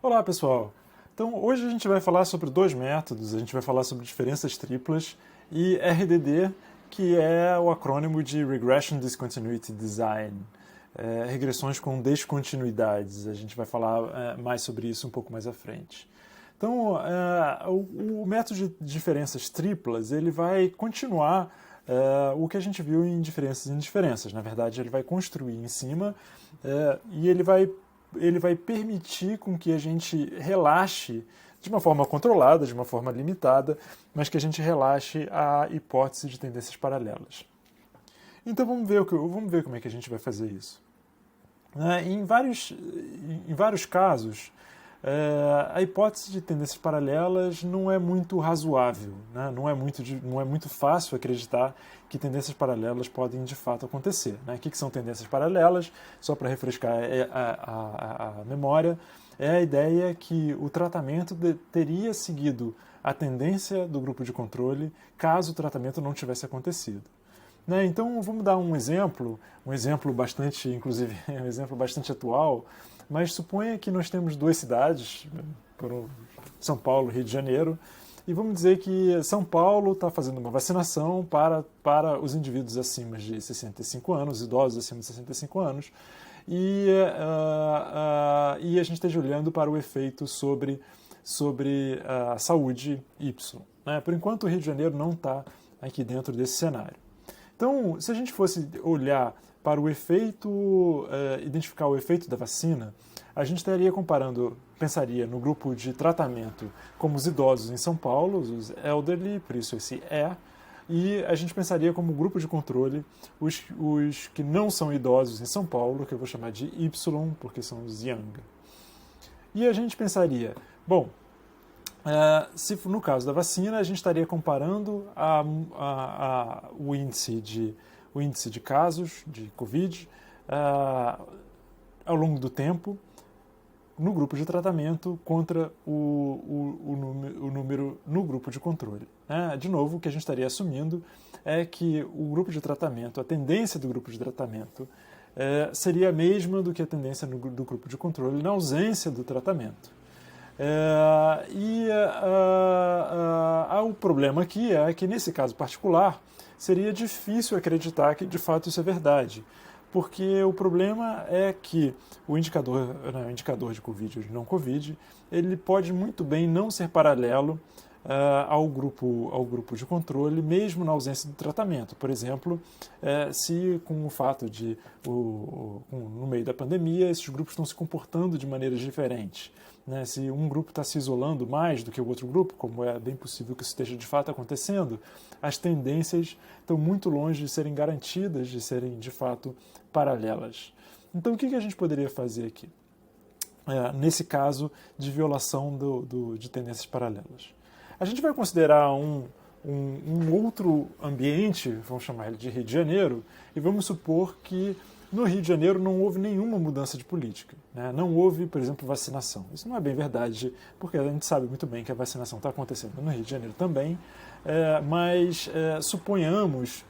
Olá, pessoal! Então, hoje a gente vai falar sobre dois métodos, a gente vai falar sobre diferenças triplas e RDD, que é o acrônimo de Regression Discontinuity Design, regressões com descontinuidades. A gente vai falar mais sobre isso um pouco mais à frente. Então, o método de diferenças triplas, ele vai continuar o que a gente viu em diferenças e indiferenças. Na verdade, ele vai construir em cima e ele vai permitir com que a gente relaxe de uma forma controlada, de uma forma limitada, mas que a gente relaxe a hipótese de tendências paralelas. Então vamos ver como é que a gente vai fazer isso. Em vários casos, a hipótese de tendências paralelas não é muito razoável, né? Não é muito fácil acreditar que tendências paralelas podem de fato acontecer. Né? O que são tendências paralelas? Só para refrescar a memória, é a ideia que o tratamento teria seguido a tendência do grupo de controle caso o tratamento não tivesse acontecido. Né? Então vamos dar um exemplo bastante, inclusive, um exemplo bastante atual, mas suponha que nós temos duas cidades, São Paulo e Rio de Janeiro, e vamos dizer que São Paulo está fazendo uma vacinação para os indivíduos acima de 65 anos, idosos acima de 65 anos, e a gente esteja olhando para o efeito sobre a saúde Y. Né? Por enquanto, o Rio de Janeiro não está aqui dentro desse cenário. Então, se a gente fosse olhar para o efeito, identificar o efeito da vacina, a gente estaria pensaria no grupo de tratamento como os idosos em São Paulo, os elderly, por isso esse e a gente pensaria como grupo de controle os que não são idosos em São Paulo, que eu vou chamar de Y, porque são os young. E a gente pensaria, bom, se no caso da vacina, a gente estaria comparando o índice de casos de Covid ao longo do tempo no grupo de tratamento contra o número no grupo de controle. De novo, o que a gente estaria assumindo é que o grupo de tratamento, a tendência do grupo de tratamento, seria a mesma do que a tendência do grupo de controle na ausência do tratamento. O problema aqui é que, nesse caso particular, seria difícil acreditar que de fato isso é verdade, porque o problema é que o indicador de Covid ou de não Covid, ele pode muito bem não ser paralelo ao grupo de controle, mesmo na ausência do tratamento. Por exemplo, se com o fato de, no meio da pandemia, esses grupos estão se comportando de maneiras diferentes. Né? Se um grupo está se isolando mais do que o outro grupo, como é bem possível que isso esteja de fato acontecendo, as tendências estão muito longe de serem garantidas, de serem de fato paralelas. Então, o que a gente poderia fazer aqui? Nesse caso de violação de tendências paralelas. A gente vai considerar um outro ambiente, vamos chamar ele de Rio de Janeiro, e vamos supor que no Rio de Janeiro não houve nenhuma mudança de política. Né? Não houve, por exemplo, vacinação. Isso não é bem verdade, porque a gente sabe muito bem que a vacinação está acontecendo no Rio de Janeiro também, mas suponhamos,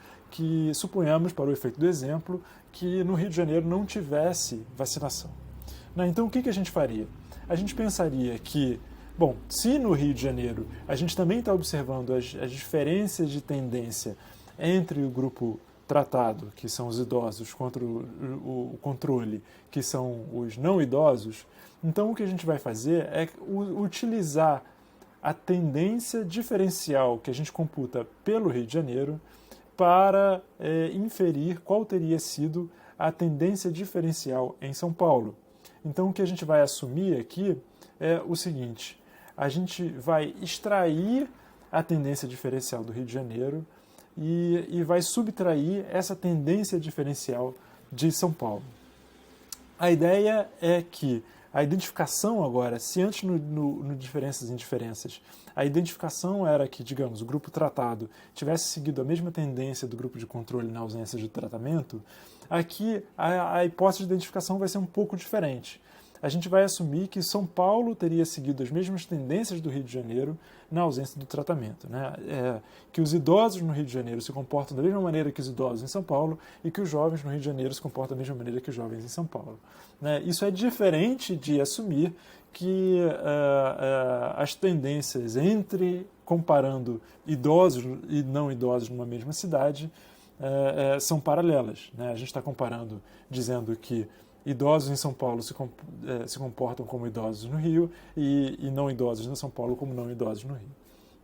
para o efeito do exemplo, que no Rio de Janeiro não tivesse vacinação. Né? Então, o que a gente faria? A gente pensaria que, bom, se no Rio de Janeiro a gente também está observando as diferenças de tendência entre o grupo tratado, que são os idosos, contra o controle, que são os não idosos, então o que a gente vai fazer é utilizar a tendência diferencial que a gente computa pelo Rio de Janeiro para inferir qual teria sido a tendência diferencial em São Paulo. Então o que a gente vai assumir aqui é o seguinte: a gente vai extrair a tendência diferencial do Rio de Janeiro e vai subtrair essa tendência diferencial de São Paulo. A ideia é que a identificação agora, se antes no diferenças e indiferenças, a identificação era que, digamos, o grupo tratado tivesse seguido a mesma tendência do grupo de controle na ausência de tratamento, aqui a hipótese de identificação vai ser um pouco diferente. A gente vai assumir que São Paulo teria seguido as mesmas tendências do Rio de Janeiro na ausência do tratamento. Né? Que os idosos no Rio de Janeiro se comportam da mesma maneira que os idosos em São Paulo e que os jovens no Rio de Janeiro se comportam da mesma maneira que os jovens em São Paulo. Né? Isso é diferente de assumir que as tendências comparando idosos e não idosos numa mesma cidade são paralelas, né? A gente está comparando, dizendo que idosos em São Paulo se comportam como idosos no Rio e não idosos em São Paulo como não idosos no Rio,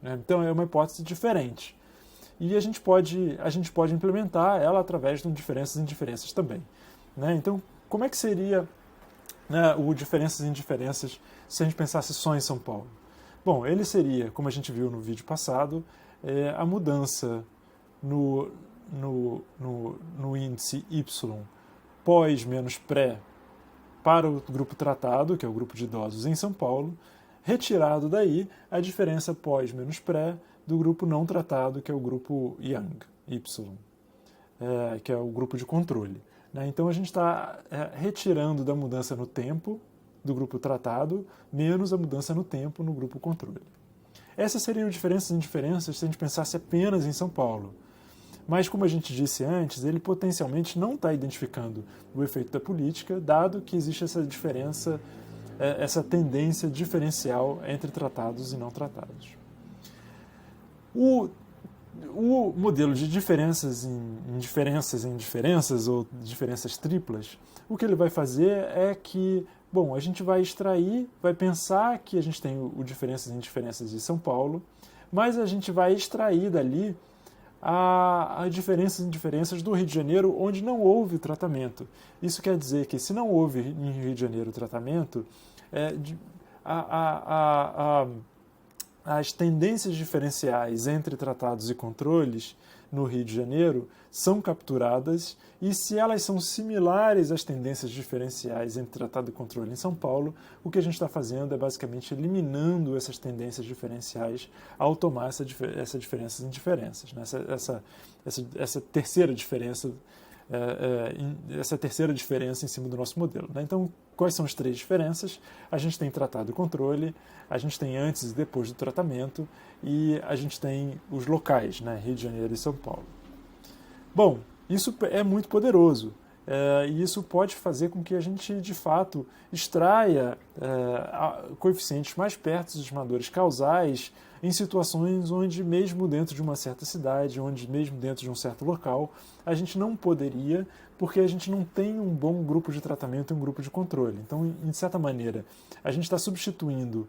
né? Então é uma hipótese diferente. E a gente pode implementar ela através de diferenças e indiferenças também, né? Então, como é que seria, né, o diferenças e indiferenças se a gente pensasse só em São Paulo? Bom, ele seria, como a gente viu no vídeo passado, a mudança no índice Y pós menos pré para o grupo tratado, que é o grupo de idosos em São Paulo, retirado daí a diferença pós menos pré do grupo não tratado, que é o grupo Young, Y, que é o grupo de controle, né? Então a gente está retirando da mudança no tempo do grupo tratado, menos a mudança no tempo no grupo controle. Essas seriam diferenças e indiferenças se a gente pensasse apenas em São Paulo. Mas, como a gente disse antes, ele potencialmente não está identificando o efeito da política, dado que existe essa diferença, essa tendência diferencial entre tratados e não tratados. O modelo de diferenças em diferenças ou diferenças triplas, o que ele vai fazer é que, bom, a gente vai extrair, vai pensar que a gente tem o diferenças em diferenças de São Paulo, mas a gente vai extrair dali a diferenças em diferenças do Rio de Janeiro, onde não houve tratamento. Isso quer dizer que, se não houve em Rio de Janeiro tratamento, as tendências diferenciais entre tratados e controles no Rio de Janeiro são capturadas, e se elas são similares às tendências diferenciais entre tratado e controle em São Paulo, o que a gente está fazendo é basicamente eliminando essas tendências diferenciais ao tomar essa diferenças em diferenças, né? Essa terceira diferença, em cima do nosso modelo, né? Então, quais são as três diferenças? A gente tem tratado e controle, a gente tem antes e depois do tratamento, e a gente tem os locais, né? Rio de Janeiro e São Paulo. Bom, isso é muito poderoso, e isso pode fazer com que a gente, de fato, extraia coeficientes mais perto dos estimadores causais em situações onde, mesmo dentro de uma certa cidade, onde mesmo dentro de um certo local, a gente não poderia, porque a gente não tem um bom grupo de tratamento e um grupo de controle. Então, de certa maneira, a gente está substituindo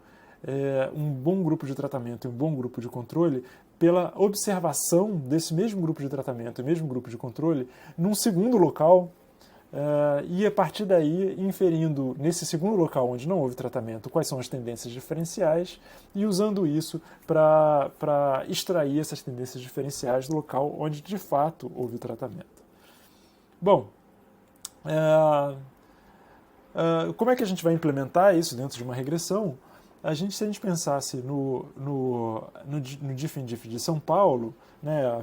um bom grupo de tratamento e um bom grupo de controle pela observação desse mesmo grupo de tratamento e mesmo grupo de controle num segundo local, e a partir daí inferindo nesse segundo local onde não houve tratamento quais são as tendências diferenciais e usando isso para extrair essas tendências diferenciais do local onde de fato houve o tratamento. Bom, como é que a gente vai implementar isso dentro de uma regressão? Se a gente pensasse no Diff de São Paulo, né, a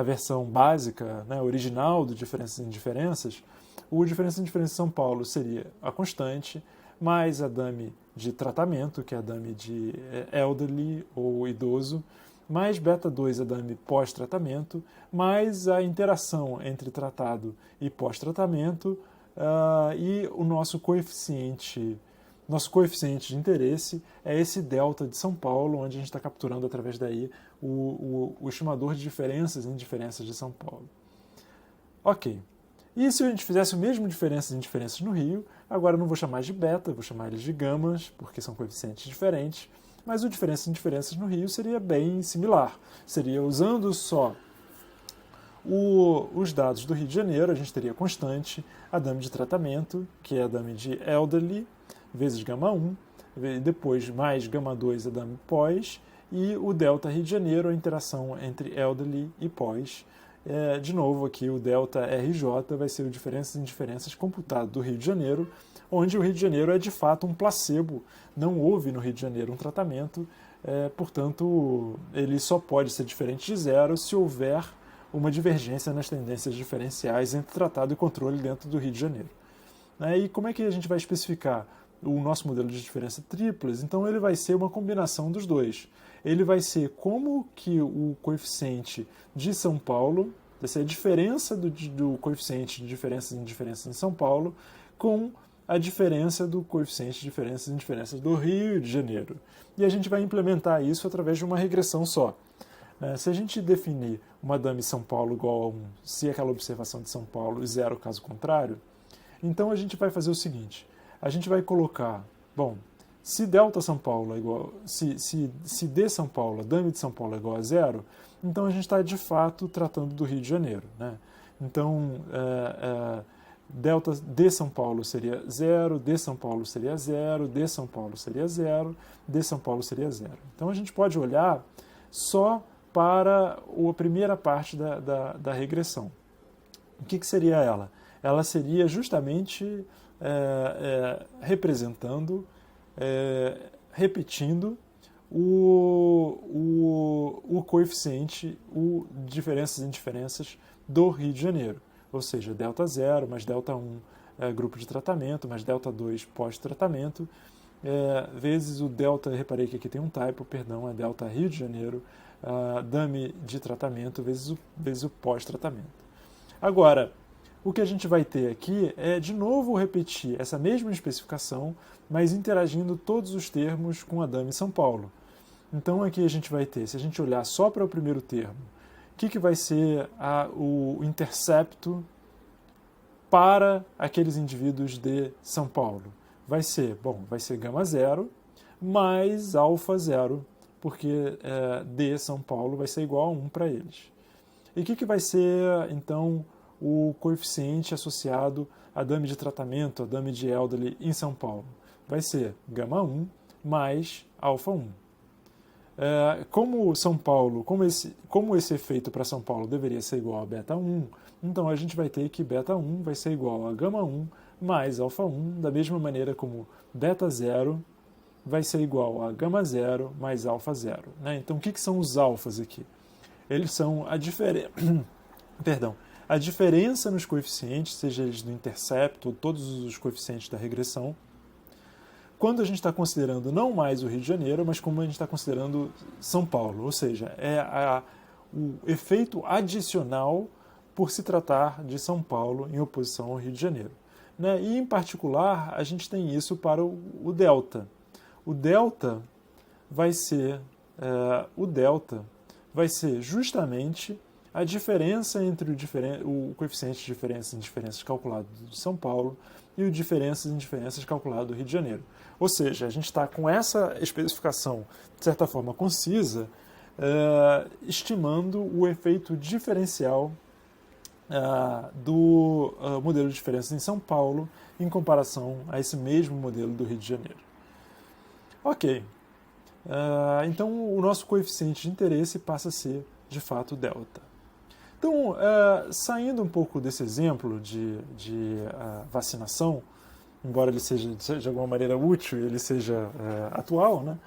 versão básica, né, original do Diferenças e Indiferenças, o Diferenças e Indiferenças de São Paulo seria a constante, mais a dummy de tratamento, que é a dummy de elderly ou idoso, mais beta 2 a dummy pós-tratamento, mais a interação entre tratado e pós-tratamento, e o nosso coeficiente de interesse é esse delta de São Paulo, onde a gente está capturando através daí o estimador de diferenças e indiferenças de São Paulo. Ok. E se a gente fizesse o mesmo diferenças e indiferenças no Rio, agora eu não vou chamar de beta, vou chamar eles de gamas, porque são coeficientes diferentes, mas o diferenças e indiferenças no Rio seria bem similar. Seria usando só os dados do Rio de Janeiro, a gente teria constante, a dummy de tratamento, que é a dummy de elderly, vezes gama 1, depois mais gama 2 a dummy pós, e o delta Rio de Janeiro, a interação entre elderly e pós. De novo, aqui o delta RJ vai ser o diferenças e indiferenças computado do Rio de Janeiro, onde o Rio de Janeiro é de fato um placebo, não houve no Rio de Janeiro um tratamento, portanto, ele só pode ser diferente de zero se houver uma divergência nas tendências diferenciais entre tratado e controle dentro do Rio de Janeiro. E como é que a gente vai especificar o nosso modelo de diferença triplas? Então ele vai ser uma combinação dos dois. Ele vai ser como que o coeficiente de São Paulo, vai ser a diferença do coeficiente de diferenças e indiferenças em São Paulo, com a diferença do coeficiente de diferenças e indiferenças do Rio de Janeiro. E a gente vai implementar isso através de uma regressão só. Se a gente definir uma dame São Paulo igual a 1, se aquela observação de São Paulo e 0 caso contrário, então a gente vai fazer o seguinte, a gente vai colocar, bom, se delta São Paulo é igual, se D São Paulo, a dame de São Paulo é igual a 0, então a gente está de fato tratando do Rio de Janeiro. Né? Então, delta D São Paulo seria 0, D São Paulo seria 0, D São Paulo seria 0, D São Paulo seria 0. Então a gente pode olhar só para a primeira parte da regressão. O que seria ela? Ela seria justamente representando, repetindo o coeficiente, o diferenças e indiferenças do Rio de Janeiro. Ou seja, delta 0 mais delta 1 grupo de tratamento, mais delta 2 pós-tratamento, vezes o delta, reparei que aqui tem um typo, perdão, é delta Rio de Janeiro, dame de tratamento vezes o pós-tratamento. Agora, o que a gente vai ter aqui é, de novo, repetir essa mesma especificação, mas interagindo todos os termos com a dame São Paulo. Então aqui a gente vai ter, se a gente olhar só para o primeiro termo, o que vai ser o intercepto para aqueles indivíduos de São Paulo? Vai ser gama 0 mais alfa 0, porque D São Paulo vai ser igual a 1 para eles. E o que vai ser, então, o coeficiente associado à dame de tratamento, à dame de elderly em São Paulo? Vai ser gama 1 mais alfa 1. Como São Paulo, como esse efeito para São Paulo deveria ser igual a beta 1, então a gente vai ter que beta 1 vai ser igual a gama 1 mais alfa 1, da mesma maneira como beta 0 vai ser igual a gama 0 mais alfa 0. Né? Então o que são os alfas aqui? Eles são a diferença nos coeficientes, seja eles do intercepto ou todos os coeficientes da regressão, quando a gente está considerando não mais o Rio de Janeiro, mas como a gente está considerando São Paulo, ou seja, o efeito adicional por se tratar de São Paulo em oposição ao Rio de Janeiro. Né? E, em particular, a gente tem isso para o delta. O delta vai ser justamente a diferença entre o coeficiente de diferenças e indiferenças calculado de São Paulo e o diferenças e indiferenças calculado do Rio de Janeiro. Ou seja, a gente está com essa especificação, de certa forma concisa, estimando o efeito diferencial do modelo de diferenças em São Paulo em comparação a esse mesmo modelo do Rio de Janeiro. Ok. Então, o nosso coeficiente de interesse passa a ser, de fato, delta. Então, saindo um pouco desse exemplo de vacinação, embora ele seja de alguma maneira útil e ele seja atual, né?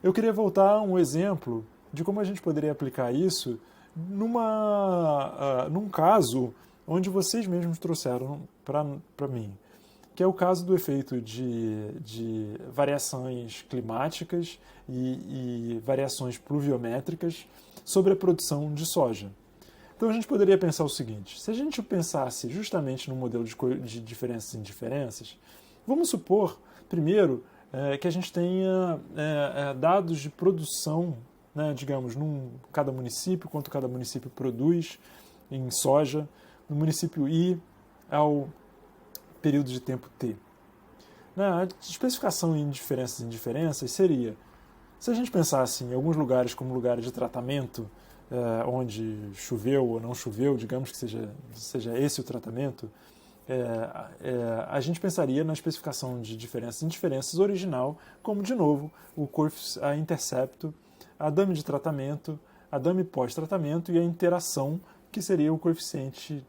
Eu queria voltar a um exemplo de como a gente poderia aplicar isso num caso onde vocês mesmos trouxeram para mim, que é o caso do efeito de variações climáticas e variações pluviométricas sobre a produção de soja. Então a gente poderia pensar o seguinte, se a gente pensasse justamente no modelo de diferenças e indiferenças, vamos supor, primeiro, que a gente tenha dados de produção, né, digamos, cada município, quanto cada município produz em soja, no município I ao período de tempo T. A especificação em diferenças e indiferenças seria, se a gente pensasse em alguns lugares como lugares de tratamento, onde choveu ou não choveu, digamos que seja esse o tratamento, a gente pensaria na especificação de diferenças e indiferenças original, como, de novo, a intercepto, a dame de tratamento, a dame pós-tratamento e a interação, que seria o coeficiente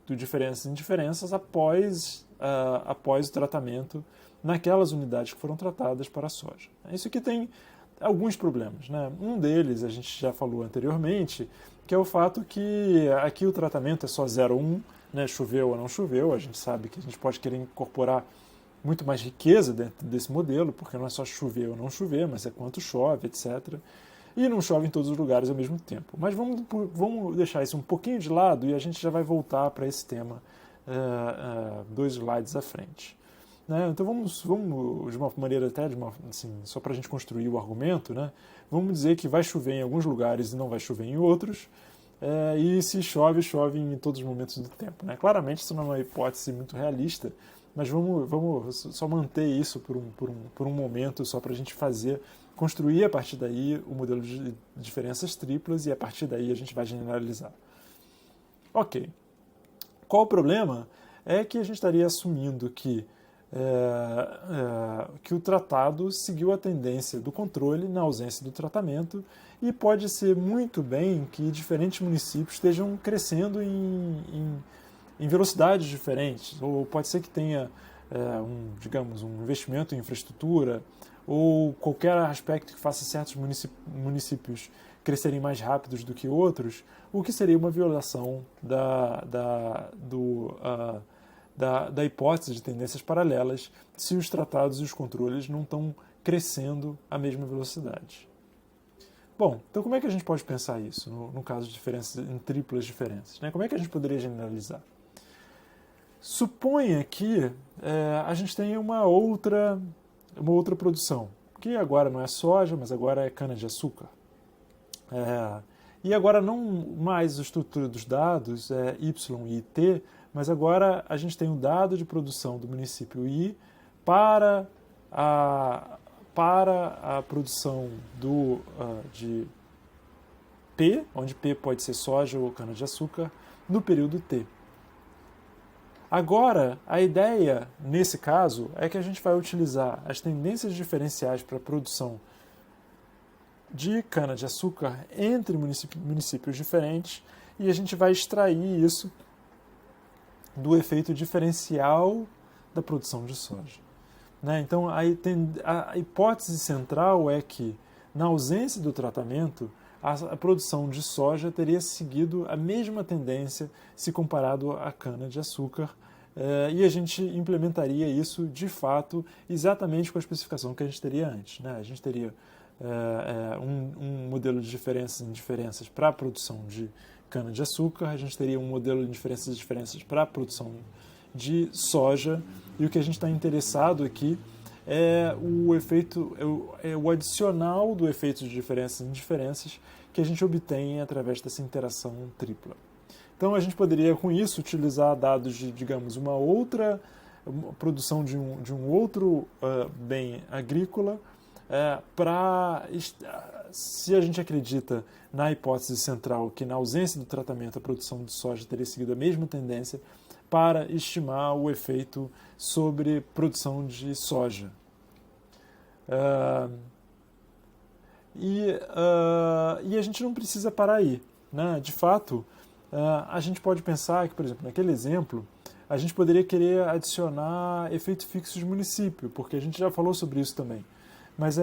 do diferenças e indiferenças após o tratamento naquelas unidades que foram tratadas para a soja. Isso aqui tem alguns problemas. Né? Um deles, a gente já falou anteriormente, que é o fato que aqui o tratamento é só 0,1, né? Choveu ou não choveu, a gente sabe que a gente pode querer incorporar muito mais riqueza dentro desse modelo, porque não é só chover ou não chover, mas é quanto chove, etc. E não chove em todos os lugares ao mesmo tempo. Mas vamos deixar isso um pouquinho de lado e a gente já vai voltar para esse tema dois slides à frente. Né? Então vamos de uma maneira até assim, só para a gente construir o argumento, né? Vamos dizer que vai chover em alguns lugares e não vai chover em outros, e se chove, chove em todos os momentos do tempo. Né? Claramente isso não é uma hipótese muito realista, mas vamos só manter isso por um momento, só para a gente construir a partir daí o modelo de diferenças triplas, e a partir daí a gente vai generalizar. Ok. Qual o problema? É que a gente estaria assumindo que o tratado seguiu a tendência do controle na ausência do tratamento, e pode ser muito bem que diferentes municípios estejam crescendo em velocidades diferentes, ou pode ser que tenha um investimento em infraestrutura, ou qualquer aspecto que faça certos municípios crescerem mais rápidos do que outros, o que seria uma violação da hipótese de tendências paralelas se os tratados e os controles não estão crescendo à mesma velocidade. Bom, então como é que a gente pode pensar isso no caso de diferenças em triplas diferenças? Né? Como é que a gente poderia generalizar? Suponha que a gente tenha uma outra produção, que agora não é soja, mas agora é cana-de-açúcar. E agora não mais a estrutura dos dados é Y e T, mas agora a gente tem um dado de produção do município I para a produção de P, onde P pode ser soja ou cana-de-açúcar, no período T. Agora, a ideia, nesse caso, é que a gente vai utilizar as tendências diferenciais para a produção de cana-de-açúcar entre municípios diferentes, e a gente vai extrair isso do efeito diferencial da produção de soja. Né? Então, a hipótese central é que, na ausência do tratamento, a produção de soja teria seguido a mesma tendência se comparado à cana-de-açúcar, e a gente implementaria isso, de fato, exatamente com a especificação que a gente teria antes. Né? A gente teria um modelo de diferenças e indiferenças para a produção de cana-de-açúcar, a gente teria um modelo de diferenças e diferenças para a produção de soja, e o que a gente está interessado aqui é o adicional do efeito de diferenças e indiferenças que a gente obtém através dessa interação tripla. Então a gente poderia, com isso, utilizar dados de, digamos, uma produção de um outro bem agrícola, se a gente acredita na hipótese central que, na ausência do tratamento, a produção de soja teria seguido a mesma tendência, para estimar o efeito sobre produção de soja. E a gente não precisa parar aí. Né? De fato, a gente pode pensar que, por exemplo, naquele exemplo, a gente poderia querer adicionar efeito fixo de município, porque a gente já falou sobre isso também. Mas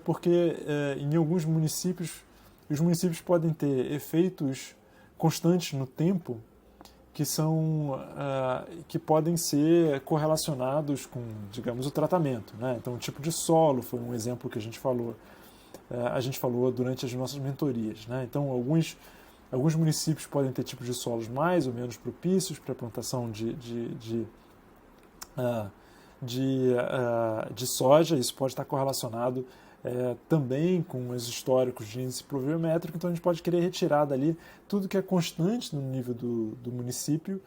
porque em alguns municípios, os municípios podem ter efeitos constantes no tempo que podem ser correlacionados com, digamos, o tratamento. Né? Então, o tipo de solo foi um exemplo que a gente falou durante as nossas mentorias. Né? Então, alguns municípios podem ter tipos de solos mais ou menos propícios para a plantação de soja. Isso pode estar correlacionado também com os históricos de índice pluviométrico. Então a gente pode querer retirar dali tudo que é constante no nível do município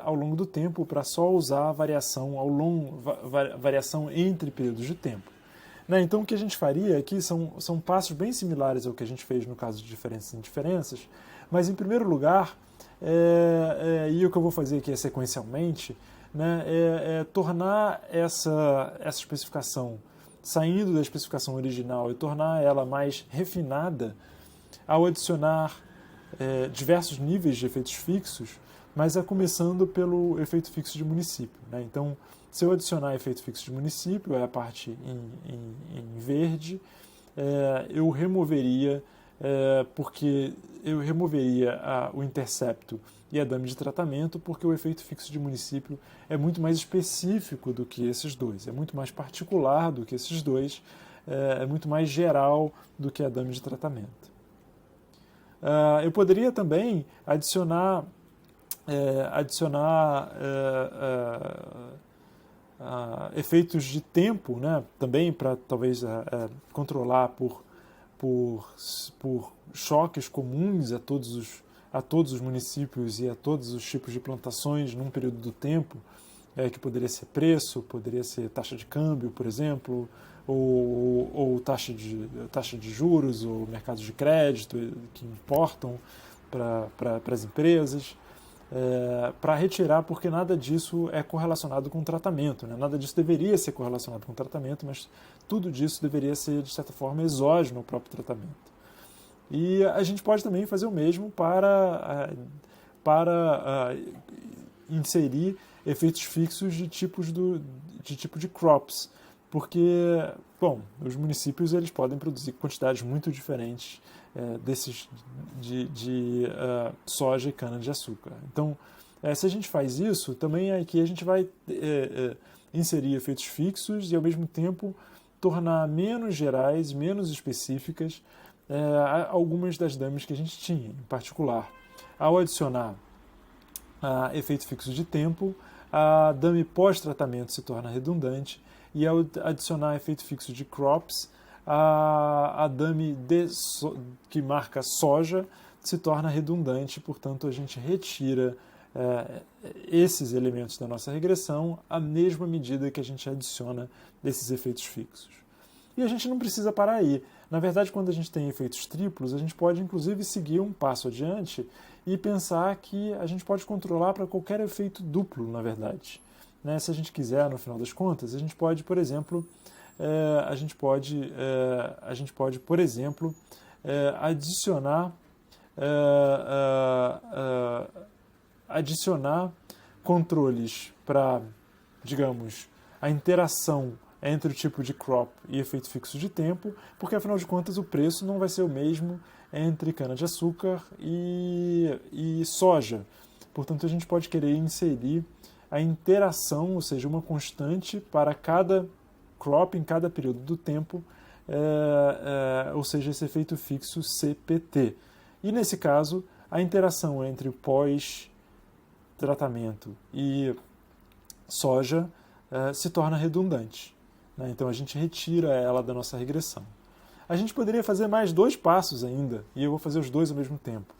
ao longo do tempo, para só usar a variação variação entre períodos de tempo. Né? Então o que a gente faria aqui são passos bem similares ao que a gente fez no caso de diferenças e indiferenças, mas em primeiro lugar, e o que eu vou fazer aqui sequencialmente, né, tornar essa especificação, saindo da especificação original, e tornar ela mais refinada ao adicionar diversos níveis de efeitos fixos, mas começando pelo efeito fixo de município. Né? Então, se eu adicionar efeito fixo de município, é a parte em verde, eu removeria o intercepto e a dame de tratamento, porque o efeito fixo de município é muito mais específico do que esses dois, é muito mais particular do que esses dois, é muito mais geral do que a dame de tratamento. Eu poderia também adicionar adicionar efeitos de tempo, né, também para talvez controlar por choques comuns a todos os municípios e a todos os tipos de plantações num período do tempo, que poderia ser preço, poderia ser taxa de câmbio, por exemplo, ou taxa de juros, ou mercados de crédito que importam para as empresas, para retirar, porque nada disso é correlacionado com o tratamento, né? Nada disso deveria ser correlacionado com o tratamento, mas tudo disso deveria ser, de certa forma, exógeno ao próprio tratamento. E a gente pode também fazer o mesmo para inserir efeitos fixos de tipo de crops, porque, bom, os municípios eles podem produzir quantidades muito diferentes desses de soja e cana-de-açúcar. Então, se a gente faz isso, também aqui a gente vai inserir efeitos fixos e, ao mesmo tempo, tornar menos gerais, menos específicas algumas das dummies que a gente tinha. Em particular, ao adicionar efeito fixo de tempo, a dummy pós-tratamento se torna redundante, e ao adicionar efeito fixo de crops, a dummy que marca soja se torna redundante, portanto a gente retira esses elementos da nossa regressão à mesma medida que a gente adiciona desses efeitos fixos. E a gente não precisa parar aí. Na verdade, quando a gente tem efeitos triplos, a gente pode inclusive seguir um passo adiante e pensar que a gente pode controlar para qualquer efeito duplo, na verdade. Né? Se a gente quiser, no final das contas, a gente pode, por exemplo, adicionar controles para, digamos, a interação entre o tipo de crop e efeito fixo de tempo, porque afinal de contas o preço não vai ser o mesmo entre cana-de-açúcar e soja. Portanto, a gente pode querer inserir a interação, ou seja, uma constante para cada crop em cada período do tempo, ou seja, esse efeito fixo CPT. E nesse caso, a interação entre o pós-tratamento e soja se torna redundante. Né? Então a gente retira ela da nossa regressão. A gente poderia fazer mais dois passos ainda, e eu vou fazer os dois ao mesmo tempo.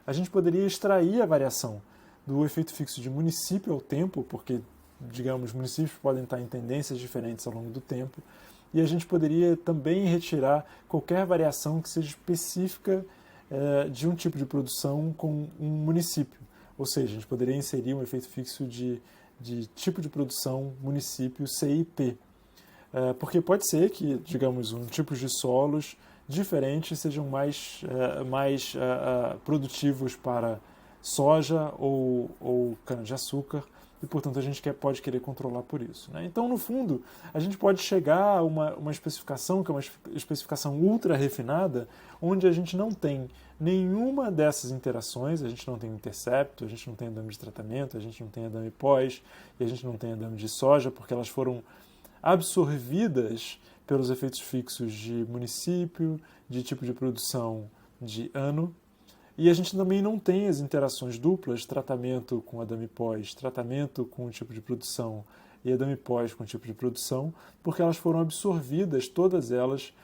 A gente poderia extrair a variação do efeito fixo de município ao tempo, porque, digamos, municípios podem estar em tendências diferentes ao longo do tempo, e a gente poderia também retirar qualquer variação que seja específica de um tipo de produção com um município. Ou seja, a gente poderia inserir um efeito fixo de tipo de produção município CIP. Porque pode ser que, digamos, tipos de solos diferentes sejam mais produtivos para soja ou cana-de-açúcar, e, portanto, a gente pode querer controlar por isso. Né? Então, no fundo, a gente pode chegar a uma especificação, que é uma especificação ultra refinada, onde a gente não tem nenhuma dessas interações, a gente não tem intercepto, a gente não tem adame de tratamento, a gente não tem adame pós, e a gente não tem adame de soja, porque elas foram absorvidas pelos efeitos fixos de município, de tipo de produção de ano. E a gente também não tem as interações duplas, tratamento com adame pós, tratamento com o tipo de produção e adame pós com o tipo de produção, porque elas foram absorvidas, todas elas,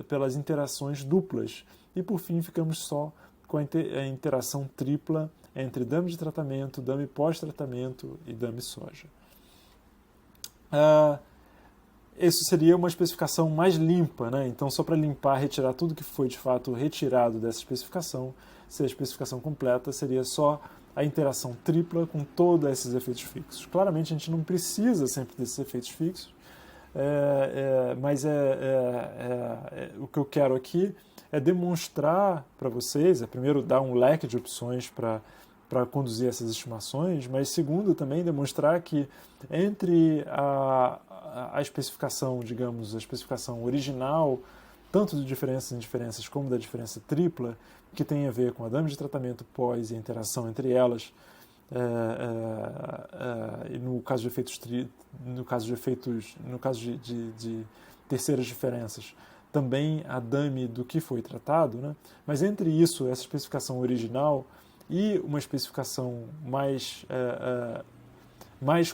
pelas interações duplas. E por fim ficamos só com a interação tripla entre dame de tratamento, dame pós-tratamento e dame soja. Isso seria uma especificação mais limpa, né? Então, só para limpar, retirar tudo que foi de fato retirado dessa especificação, se a especificação completa seria só a interação tripla com todos esses efeitos fixos. Claramente, a gente não precisa sempre desses efeitos fixos, mas o que eu quero aqui é demonstrar para vocês, primeiro dar um leque de opções para conduzir essas estimações, mas segundo também demonstrar que entre a especificação, digamos, a especificação original, tanto de diferenças e indiferenças como da diferença tripla, que tem a ver com a dame de tratamento pós e a interação entre elas, e no caso de terceiras diferenças, também a dame do que foi tratado, né? Mas entre isso, essa especificação original e uma especificação mais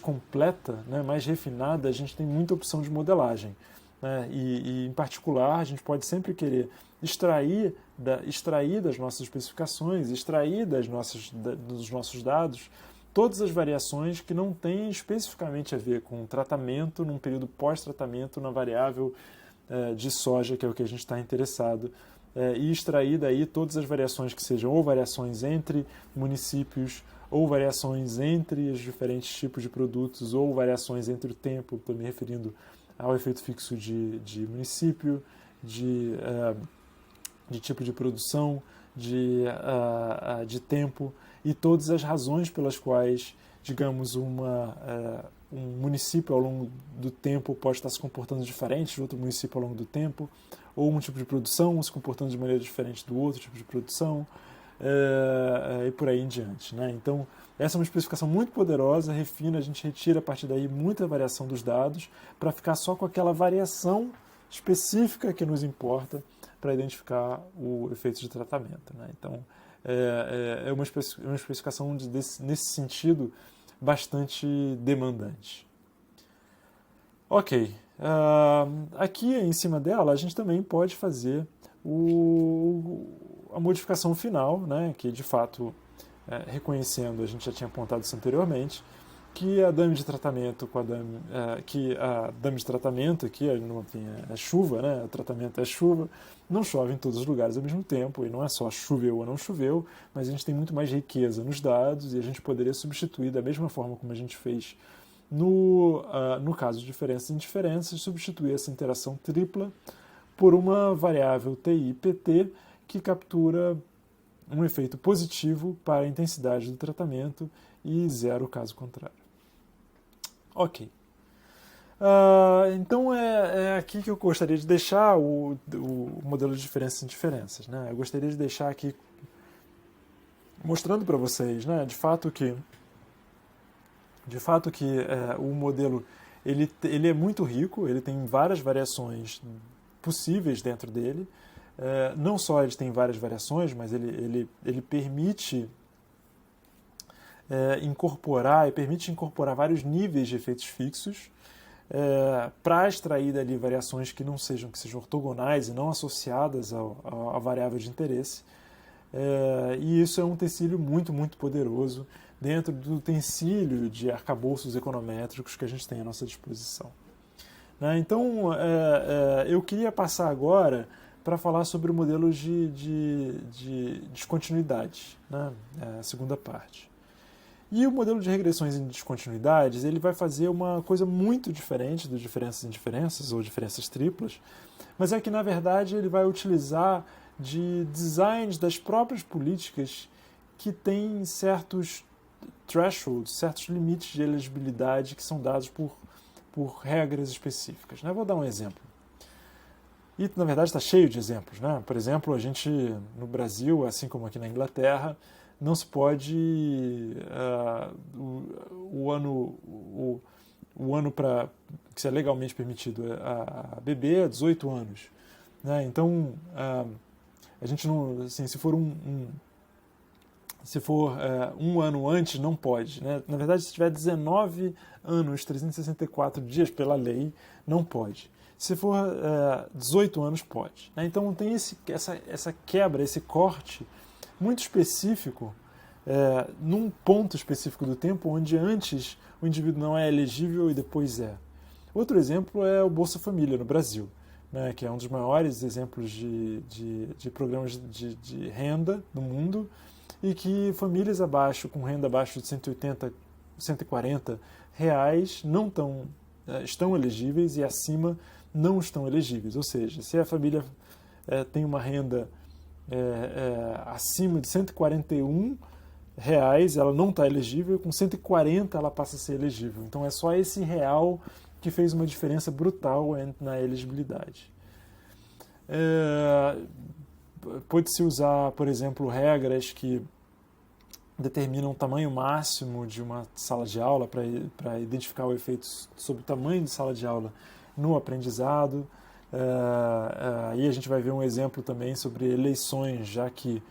completa, né, mais refinada, a gente tem muita opção de modelagem. Né? E, em particular, a gente pode sempre querer extrair das nossas especificações, extrair dos nossos dados, todas as variações que não têm especificamente a ver com tratamento num período pós-tratamento na variável de soja, que é o que a gente está interessado, e extrair daí todas as variações que sejam ou variações entre municípios, ou variações entre os diferentes tipos de produtos, ou variações entre o tempo, estou me referindo ao efeito fixo de município, de tipo de produção, de tempo, e todas as razões pelas quais, digamos, um município ao longo do tempo pode estar se comportando diferente de outro município ao longo do tempo, ou um tipo de produção se comportando de maneira diferente do outro tipo de produção, e por aí em diante. Né? Então, essa é uma especificação muito poderosa, refina, a gente retira a partir daí muita variação dos dados para ficar só com aquela variação específica que nos importa para identificar o efeito de tratamento. Né? Então, é uma especificação nesse sentido bastante demandante. Ok, aqui em cima dela a gente também pode fazer a modificação final, né, que de fato, reconhecendo, a gente já tinha apontado isso anteriormente, que a dame de tratamento que a dame de tratamento aqui, enfim, é chuva, né, o tratamento é chuva, não chove em todos os lugares ao mesmo tempo, e não é só choveu ou não choveu, mas a gente tem muito mais riqueza nos dados e a gente poderia substituir da mesma forma como a gente fez no caso de diferenças e indiferenças, substituir essa interação tripla por uma variável TI-PT que captura um efeito positivo para a intensidade do tratamento e zero caso contrário. Ok. Então é aqui que eu gostaria de deixar o modelo de diferenças e indiferenças. Né? Eu gostaria de deixar aqui mostrando para vocês, né, de fato que o modelo ele é muito rico, ele tem várias variações possíveis dentro dele. Não só ele tem várias variações, mas ele permite incorporar vários níveis de efeitos fixos para extrair dali variações que sejam ortogonais e não associadas à variável de interesse. E isso é um utensílio muito, muito poderoso dentro do utensílio de arcabouços econométricos que a gente tem à nossa disposição. Né? Então, eu queria passar agora para falar sobre o modelo de descontinuidade, né? A segunda parte. E o modelo de regressões em descontinuidades ele vai fazer uma coisa muito diferente do diferenças e indiferenças ou diferenças triplas, mas é que, na verdade, ele vai utilizar de designs das próprias políticas que têm certos thresholds, certos limites de elegibilidade que são dados por regras específicas. Né? Vou dar um exemplo. E, na verdade, está cheio de exemplos. Né? Por exemplo, a gente, no Brasil, assim como aqui na Inglaterra, não se pode o ano para que seja legalmente permitido a beber é 18 anos. Né? Então, a gente não, assim, se for um ano antes, não pode. Né? Na verdade, se tiver 19 anos, 364 dias pela lei, não pode. Se for 18 anos, pode. Né? Então tem essa quebra, esse corte muito específico, num ponto específico do tempo, onde antes o indivíduo não é elegível e depois é. Outro exemplo é o Bolsa Família no Brasil, né? Que é um dos maiores exemplos de programas de renda no mundo, e que famílias com renda abaixo de 180, 140 reais estão elegíveis e acima não estão elegíveis. Ou seja, se a família tem uma renda acima de 141 reais, ela não está elegível, com 140 ela passa a ser elegível. Então é só esse real que fez uma diferença brutal na elegibilidade. Pode-se usar, por exemplo, regras que determinam o tamanho máximo de uma sala de aula para identificar o efeito sobre o tamanho de sala de aula no aprendizado. Aí a gente vai ver um exemplo também sobre eleições, já que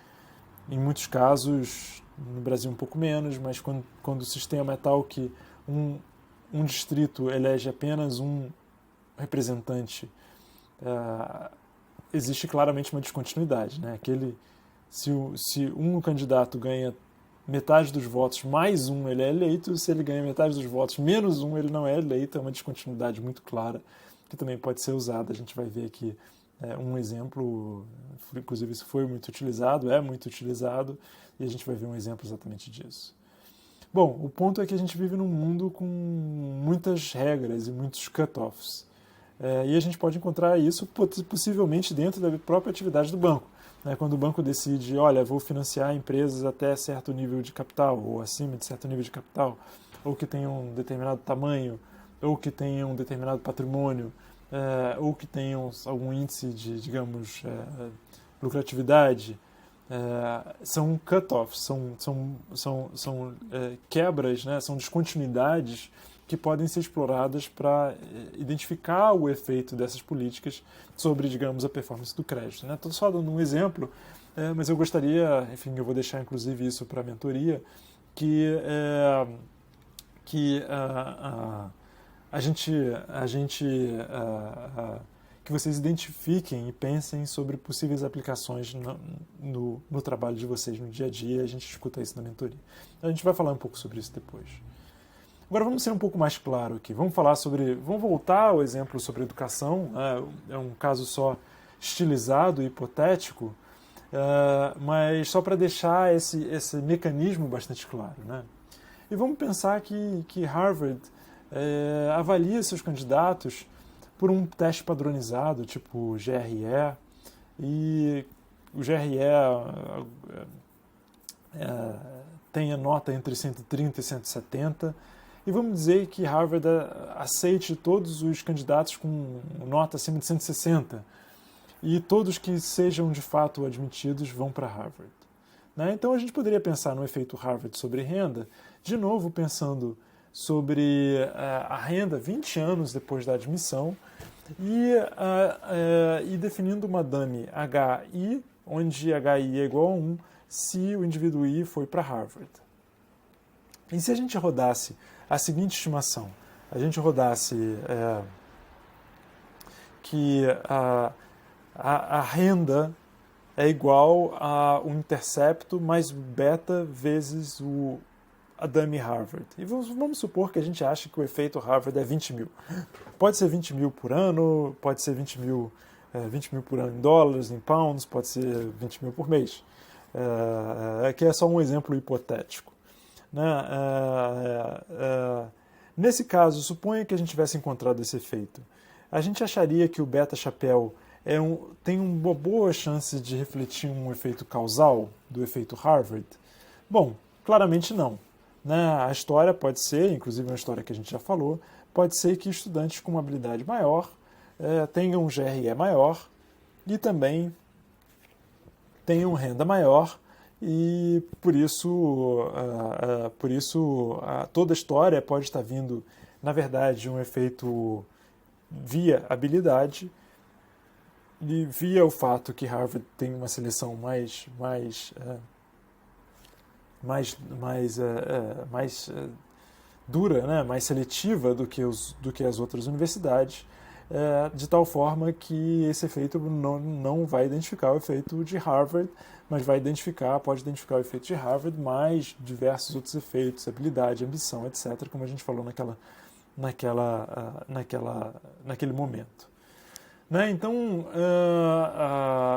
em muitos casos no Brasil um pouco menos, mas quando o sistema é tal que um distrito elege apenas um representante, existe claramente uma descontinuidade, né? Se um candidato ganha metade dos votos mais um, ele é eleito; se ele ganha metade dos votos menos um, ele não é eleito. É uma descontinuidade muito clara, que também pode ser usada. A gente vai ver aqui um exemplo, inclusive isso foi muito utilizado, é muito utilizado, e a gente vai ver um exemplo exatamente disso. Bom, o ponto é que a gente vive num mundo com muitas regras e muitos cut-offs. E a gente pode encontrar isso possivelmente dentro da própria atividade do banco. Quando o banco decide, olha, vou financiar empresas até certo nível de capital, ou acima de certo nível de capital, ou que tenham um determinado tamanho, ou que tenham um determinado patrimônio, ou que tenham algum índice de, digamos, lucratividade, são cut-offs, são quebras, né, são descontinuidades que podem ser exploradas para identificar o efeito dessas políticas sobre, digamos, a performance do crédito. Estou só dando um exemplo, mas eu gostaria, enfim, eu vou deixar inclusive isso para a mentoria, que que vocês identifiquem e pensem sobre possíveis aplicações no trabalho de vocês no dia a dia. A gente escuta isso na mentoria. A gente vai falar um pouco sobre isso depois. Agora vamos ser um pouco mais claro aqui. Vamos voltar ao exemplo sobre educação. É um caso só estilizado e hipotético, mas só para deixar esse mecanismo bastante claro, né? E vamos pensar que Harvard avalia seus candidatos por um teste padronizado, tipo GRE, e o GRE tem a nota entre 130 e 170, e vamos dizer que Harvard aceite todos os candidatos com nota acima de 160, e todos que sejam de fato admitidos vão para Harvard. Então a gente poderia pensar no efeito Harvard sobre renda, de novo pensando sobre a renda 20 anos depois da admissão, e definindo uma dummy HI, onde HI é igual a 1, se o indivíduo I foi para Harvard. E se a gente rodasse a seguinte estimação, a gente rodasse que a renda é igual a um intercepto mais beta vezes a dummy Harvard. E vamos supor que a gente acha que o efeito Harvard é 20 mil. Pode ser 20 mil por ano, pode ser 20 mil por ano em dólares, em pounds, pode ser 20 mil por mês. Aqui é só um exemplo hipotético. Nesse caso, suponha que a gente tivesse encontrado esse efeito. A gente acharia que o beta-chapéu tem uma boa chance de refletir um efeito causal do efeito Harvard? Bom, claramente não. A história pode ser, inclusive uma história que a gente já falou, pode ser que estudantes com uma habilidade maior tenham um GRE maior e também tenham renda maior, e por isso toda a história pode estar vindo, na verdade, de um efeito via habilidade e via o fato que Harvard tem uma seleção mais dura, né, mais seletiva do que as outras universidades, de tal forma que esse efeito não vai identificar o efeito de Harvard, mas pode identificar o efeito de Harvard mais diversos outros efeitos, habilidade, ambição, etc., como a gente falou naquele momento. Então,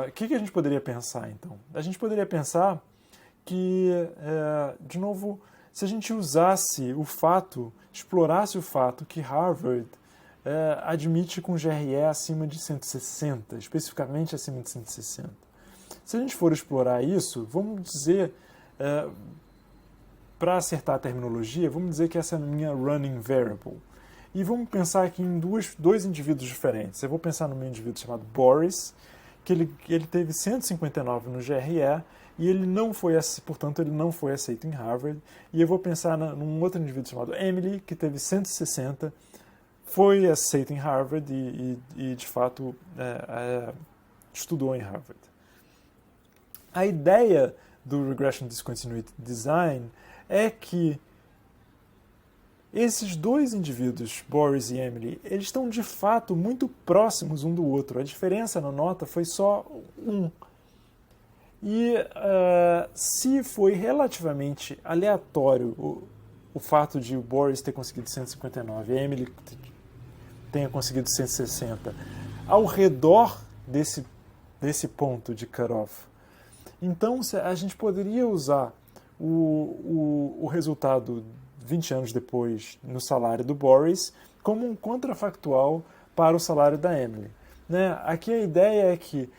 o que a gente poderia pensar, então? A gente poderia pensar que, de novo, se a gente explorasse o fato que Harvard admite com GRE acima de 160, especificamente acima de 160. Se a gente for explorar isso, vamos dizer, para acertar a terminologia, vamos dizer que essa é a minha running variable. E vamos pensar aqui em dois indivíduos diferentes. Eu vou pensar no meu indivíduo chamado Boris, que ele teve 159 no GRE, e portanto, ele não foi aceito em Harvard. E eu vou pensar num outro indivíduo chamado Emily, que teve 160, foi aceito em Harvard e de fato, estudou em Harvard. A ideia do Regression Discontinuity Design é que esses dois indivíduos, Boris e Emily, eles estão de fato muito próximos um do outro. A diferença na nota foi só 1. E se foi relativamente aleatório o fato de o Boris ter conseguido 159 e a Emily tenha conseguido 160 ao redor desse ponto de cutoff, então a gente poderia usar o resultado 20 anos depois no salário do Boris como um contrafactual para o salário da Emily. Né? Aqui a ideia é que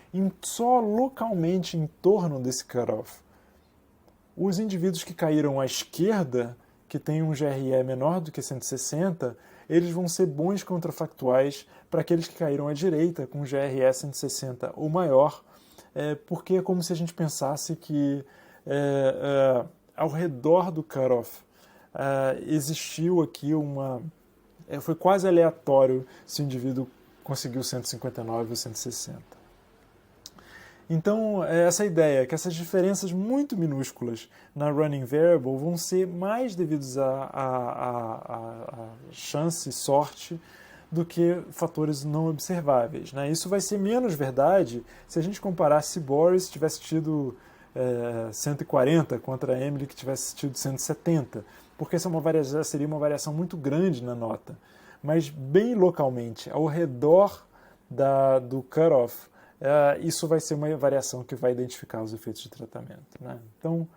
só localmente em torno desse cutoff, os indivíduos que caíram à esquerda, que têm um GRE menor do que 160, eles vão ser bons contrafactuais para aqueles que caíram à direita com GRE 160 ou maior, porque é como se a gente pensasse que ao redor do cutoff existiu aqui foi quase aleatório se o indivíduo conseguiu 159 ou 160. Então, essa ideia é que essas diferenças muito minúsculas na running variable vão ser mais devidos a chance e sorte do que fatores não observáveis. Né? Isso vai ser menos verdade se a gente comparar se Boris tivesse tido 140 contra a Emily que tivesse tido 170, porque essa seria uma variação muito grande na nota. Mas bem localmente, ao redor do cutoff, isso vai ser uma variação que vai identificar os efeitos de tratamento. Né? Então,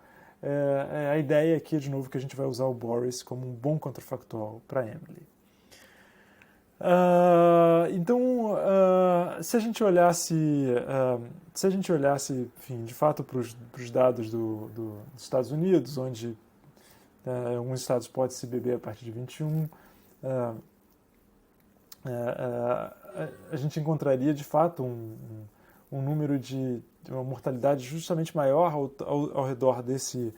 a ideia aqui, de novo, que a gente vai usar o Boris como um bom contrafactual para a Emily. Então, se a gente olhasse, enfim, de fato para os dados dos Estados Unidos, onde alguns estados podem se beber a partir de 21, a gente encontraria de fato um número de uma mortalidade justamente maior ao redor desse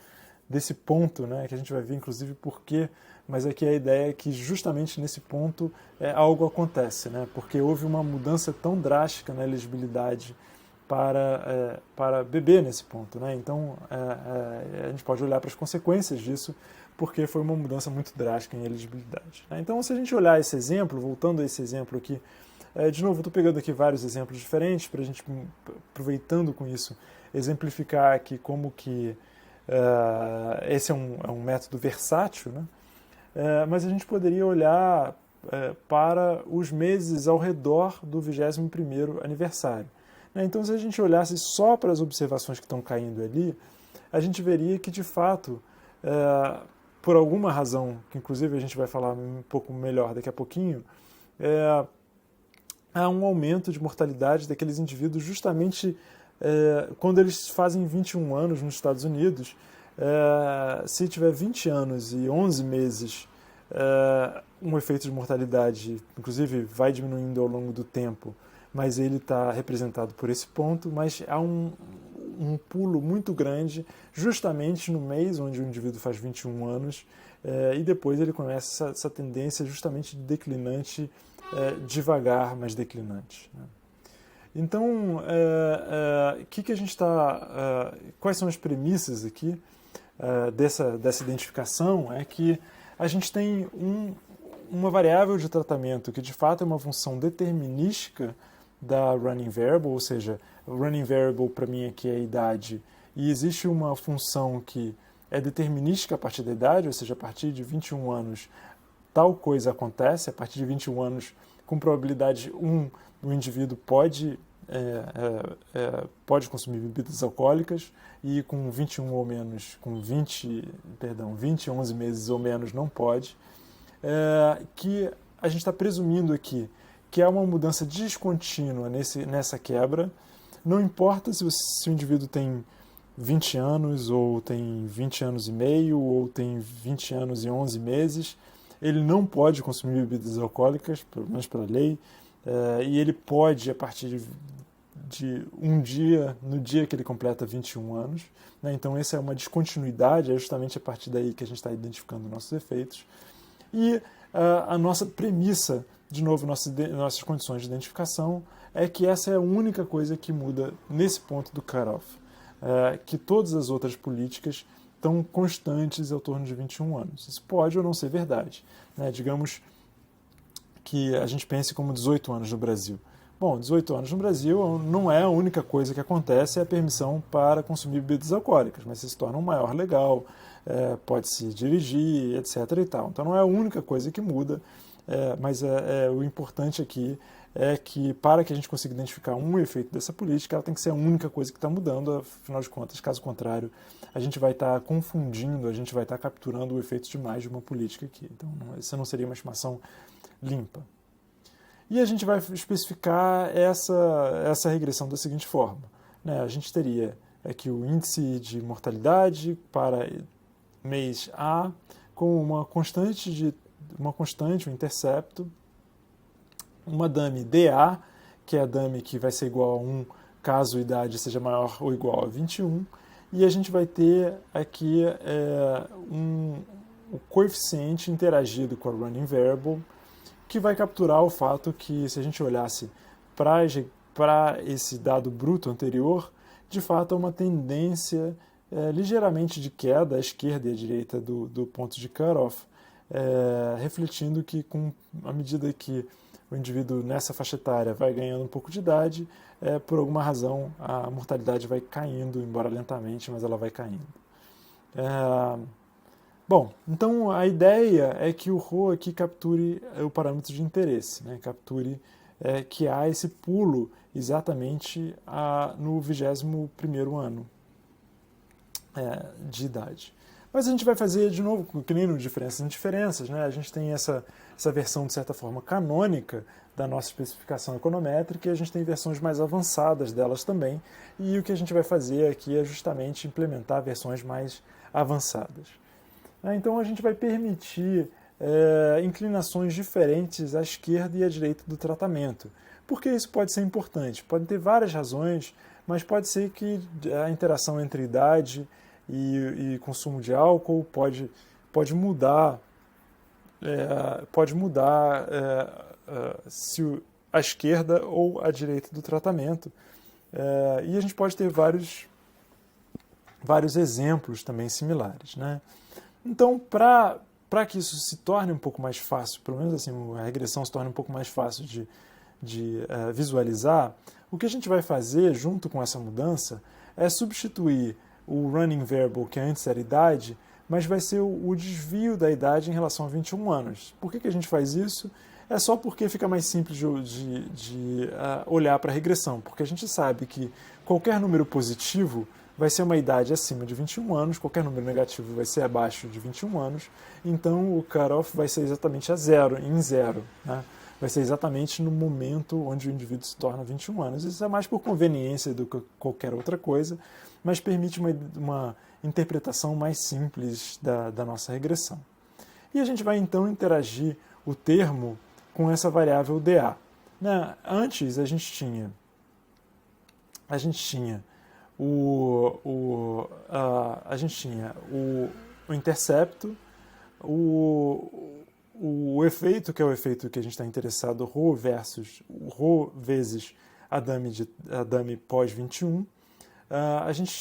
ponto, né, que a gente vai ver inclusive por quê, mas aqui a ideia é que justamente nesse ponto algo acontece, né, porque houve uma mudança tão drástica na elegibilidade para beber nesse ponto. Né, então a gente pode olhar para as consequências disso, porque foi uma mudança muito drástica em elegibilidade. Né. Então, se a gente olhar esse exemplo, voltando a esse exemplo aqui, de novo, estou pegando aqui vários exemplos diferentes para a gente, aproveitando com isso, exemplificar aqui como que esse é um método versátil, né? Mas a gente poderia olhar para os meses ao redor do 21º aniversário. Né? Então, se a gente olhasse só para as observações que estão caindo ali, a gente veria que, de fato, por alguma razão, que inclusive a gente vai falar um pouco melhor daqui a pouquinho, há um aumento de mortalidade daqueles indivíduos justamente quando eles fazem 21 anos nos Estados Unidos. Se tiver 20 anos e 11 meses, um efeito de mortalidade, inclusive, vai diminuindo ao longo do tempo, mas ele está representado por esse ponto, mas há um pulo muito grande justamente no mês onde o indivíduo faz 21 anos e depois ele começa essa tendência justamente declinante, devagar, mas declinante. Né? Então, que a gente quais são as premissas aqui dessa identificação? É que a gente tem uma variável de tratamento que de fato é uma função determinística da running variable, ou seja, o running variable para mim aqui é a idade, e existe uma função que é determinística a partir da idade, ou seja, a partir de 21 anos tal coisa acontece, a partir de 21 anos, com probabilidade 1, o indivíduo pode consumir bebidas alcoólicas, e com 21 ou menos, com 20, 11 meses ou menos não pode, que a gente está presumindo aqui que é uma mudança descontínua nessa quebra, não importa se o indivíduo tem 20 anos, ou tem 20 anos e meio, ou tem 20 anos e 11 meses, ele não pode consumir bebidas alcoólicas, pelo menos pela lei, e ele pode, a partir de um dia, no dia que ele completa 21 anos. Né? Então, essa é uma descontinuidade, é justamente a partir daí que a gente está identificando nossos efeitos. E a nossa premissa, de novo, nossas condições de identificação, é que essa é a única coisa que muda nesse ponto do cutoff. que todas as outras políticas estão constantes ao torno de 21 anos. Isso pode ou não ser verdade, né? Digamos que a gente pense como 18 anos no Brasil. Bom, 18 anos no Brasil não é a única coisa que acontece, é a permissão para consumir bebidas alcoólicas, mas se torna um maior legal, pode-se dirigir, etc. e tal. Então não é a única coisa que muda, mas o importante aqui é que para que a gente consiga identificar um efeito dessa política, ela tem que ser a única coisa que está mudando, afinal de contas, caso contrário, a gente vai estar confundindo, a gente vai estar capturando o efeito de mais de uma política aqui. Então essa não seria uma estimação limpa. E a gente vai especificar essa regressão da seguinte forma, né? A gente teria aqui o índice de mortalidade para mês A com uma constante, um intercepto, uma dummy DA, que é a dummy que vai ser igual a 1 caso a idade seja maior ou igual a 21, e a gente vai ter aqui o coeficiente interagido com a running variable, que vai capturar o fato que, se a gente olhasse para esse dado bruto anterior, de fato há uma tendência ligeiramente de queda à esquerda e à direita do ponto de cutoff, refletindo que, à medida que o indivíduo nessa faixa etária vai ganhando um pouco de idade, por alguma razão a mortalidade vai caindo, embora lentamente, mas ela vai caindo. Bom, então a ideia é que o ρ aqui capture o parâmetro de interesse, né? Capture que há esse pulo exatamente no 21º ano de idade. Mas a gente vai fazer de novo, que nem no Diferenças em Diferenças, né? A gente tem essa versão, de certa forma, canônica da nossa especificação econométrica, e a gente tem versões mais avançadas delas também, e o que a gente vai fazer aqui é justamente implementar versões mais avançadas. Então a gente vai permitir inclinações diferentes à esquerda e à direita do tratamento. Por que isso pode ser importante? Podem ter várias razões, mas pode ser que a interação entre idade e consumo de álcool pode mudar se a esquerda ou a direita do tratamento. E a gente pode ter vários exemplos também similares, né? Então, para que isso se torne um pouco mais fácil, pelo menos assim, a regressão se torne um pouco mais fácil de visualizar, o que a gente vai fazer junto com essa mudança é substituir o running variable, que antes era idade, mas vai ser o desvio da idade em relação a 21 anos. Por que a gente faz isso? É só porque fica mais simples de olhar para a regressão, porque a gente sabe que qualquer número positivo vai ser uma idade acima de 21 anos, qualquer número negativo vai ser abaixo de 21 anos, então o cutoff vai ser exatamente em zero, né? Vai ser exatamente no momento onde o indivíduo se torna 21 anos. Isso é mais por conveniência do que qualquer outra coisa, mas permite uma interpretação mais simples da nossa regressão. E a gente vai então interagir o termo com essa variável DA. Né? Antes a gente tinha o intercepto, o efeito, que é o efeito que a gente está interessado, ρ vezes a dummy pós 21, a gente